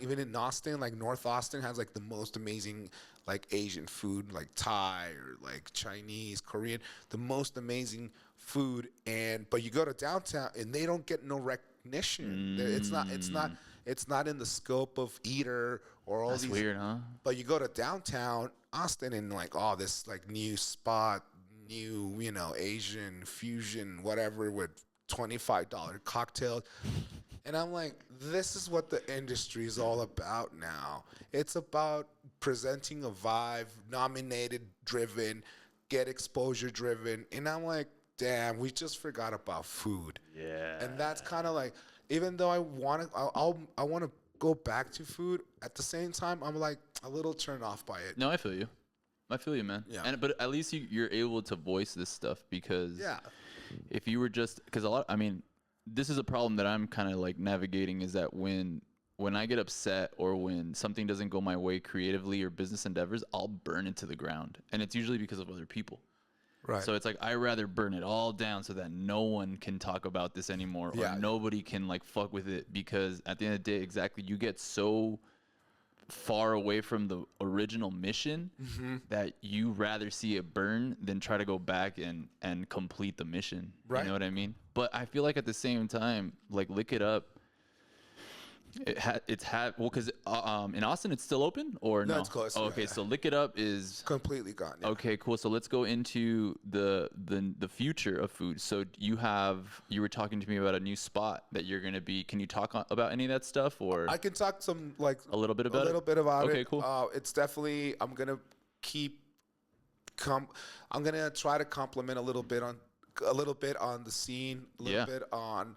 Even in Austin, like North Austin has like the most amazing like Asian food, like Thai or like Chinese, Korean, the most amazing food. But you go to downtown and they don't get no recognition. It's not in the scope of Eater or all That's these. weird, huh? But you go to downtown Austin and like, oh, this like new spot, new, you know, Asian fusion, whatever, with $25 cocktails. And I'm like, this is what the industry is all about now. It's about presenting a vibe, nominated driven, get exposure driven. And I'm like, damn, we just forgot about food. Yeah. And that's kind of like, even though I want to go back to food, at the same time, I'm like a little turned off by it. No, I feel you. I feel you, man. Yeah. But at least you're able to voice this stuff because if you were just because this is a problem that I'm kind of like navigating is that when I get upset or when something doesn't go my way creatively or business endeavors, I'll burn it to the ground, and it's usually because of other people. Right. So it's like I rather burn it all down so that no one can talk about this anymore or nobody can like fuck with it because at the end of the day, exactly, you get so far away from the original mission that you rather see it burn than try to go back and complete the mission. Right. You know what I mean? But I feel like at the same time, like Lick It Up, because in Austin it's still open or no? No, it's closed. Oh, okay, so Lick It Up is completely gone. Yeah. okay, cool. So let's go into the future of food. So you were talking to me about a new spot that you're gonna be. Can you talk about any of that stuff or? I can talk some like a little bit about it. Okay, cool. It's definitely I'm gonna I'm gonna try to compliment a little bit on the scene, a little bit on.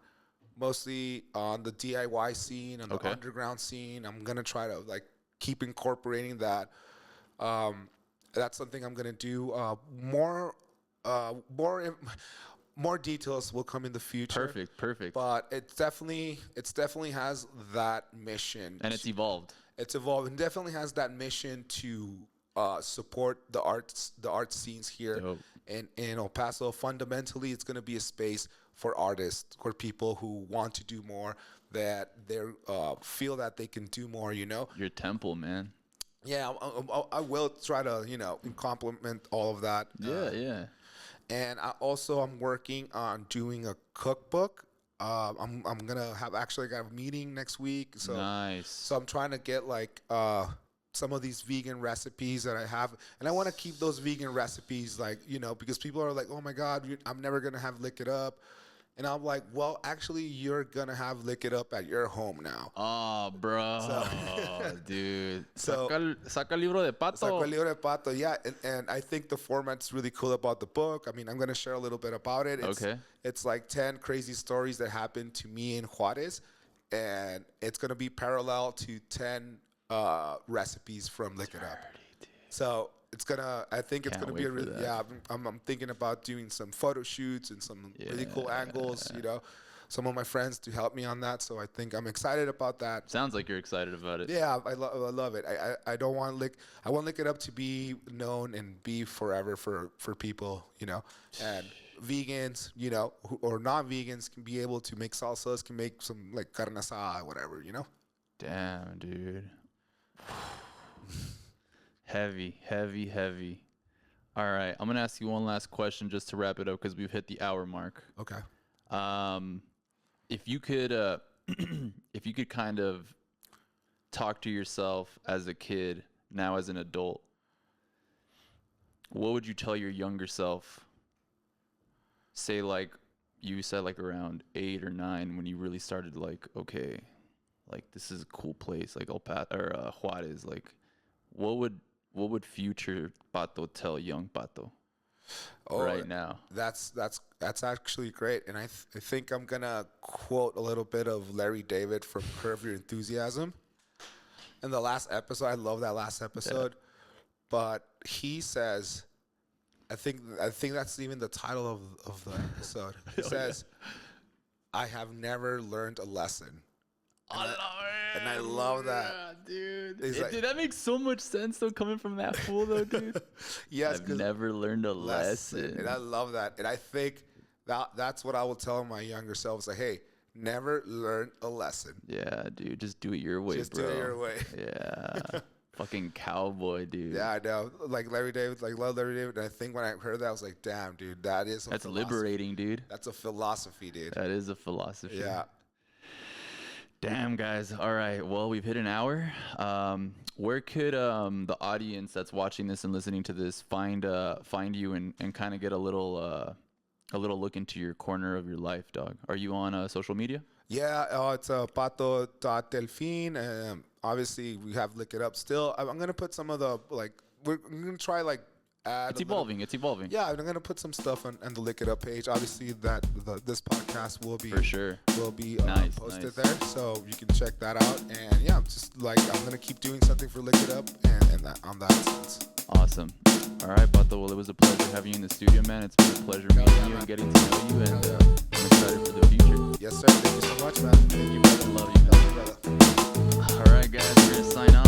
Mostly on the DIY scene, on the underground scene. I'm gonna try to like keep incorporating that. That's something I'm gonna do. More details will come in the future. Perfect. But it definitely has that mission, and it's evolved. It's evolved, and definitely has that mission to support the art scenes here in El Paso. Fundamentally, it's going to be a space for artists, for people who want to do more, that they feel that they can do more. You know, your temple, man. Yeah, I will try to complement all of that. Yeah. And I'm working on doing a cookbook. I'm gonna have actually got a meeting next week. So nice. So I'm trying to get like some of these vegan recipes that I have, and I want to keep those vegan recipes, like because people are like, oh my god, I'm never gonna have Lick It Up, And I'm like, well, actually, you're going to have Lick It Up at your home now. Oh, bro. Dude. So- Saca el libro de Saco el Pato. libro de Pato, yeah. And I think the format's really cool about the book. I mean, I'm going to share a little bit about it. It's like 10 crazy stories that happened to me in Juarez. And it's going to be parallel to 10 recipes from Lick It Up. So I think it's Can't gonna be a wait for really, that. I'm thinking about doing some photo shoots and some really cool angles, some of my friends to help me on that. So I think I'm excited about that. Sounds like you're excited about it. Yeah, I love it. I don't want I want Lick It Up to be known and be forever for people, and vegans, or non-vegans can be able to make salsas, can make some like carne asada, whatever, Damn, dude. Heavy, heavy, heavy. All right, I'm gonna ask you one last question just to wrap it up because we've hit the hour mark. Okay. If you could, if you could kind of talk to yourself as a kid, now as an adult, what would you tell your younger self? Say like you said, like around 8 or 9, when you really started, like, okay, like this is a cool place, like El Pato or Juarez. Like, what would future Pato tell young Pato right now? That's actually great, and I think I'm gonna quote a little bit of Larry David from Curb Your Enthusiasm. In the last episode, I love that last episode, but he says, I think that's even the title of the episode. He says, "I have never learned a lesson." And I love that, dude. Like, Dude, that makes so much sense though, coming from that fool though, dude. Yes, I've never learned a lesson. And I love that. And I think that's what I will tell my younger self. Like, hey, never learn a lesson. Yeah, dude, just do it your way, Just bro. do it your way. Yeah. Fucking cowboy, dude. Yeah, I know. Like Larry David, love Larry David. And I think when I heard that, I was like, damn, dude, that's liberating, dude. That's a philosophy, dude. That is a philosophy. Yeah. Damn, guys. All right. Well, we've hit an hour. Where could the audience that's watching this and listening to this find you and kind of get a little look into your corner of your life, dog? Are you on social media? Yeah, it's Pato.Delfin. Obviously, we have Lick It Up still. I'm going to put some of the, we're going to try, add. It's evolving. It's evolving. Yeah, I'm going to put some stuff on the Lick It Up page. Obviously, this podcast will be. For sure. Will be posted nice. there. So you can check that out. And yeah, just I'm going to keep doing something for Lick It Up and that on that sense. Awesome. All right, Pato. Well, it was a pleasure having you in the studio, man. It's been a pleasure meeting you and getting to know you. And I'm excited for the future. Yes, sir. Thank you so much, man. Thank you, brother. Love you, man. Love you, brother. All right, guys. We're going to sign off.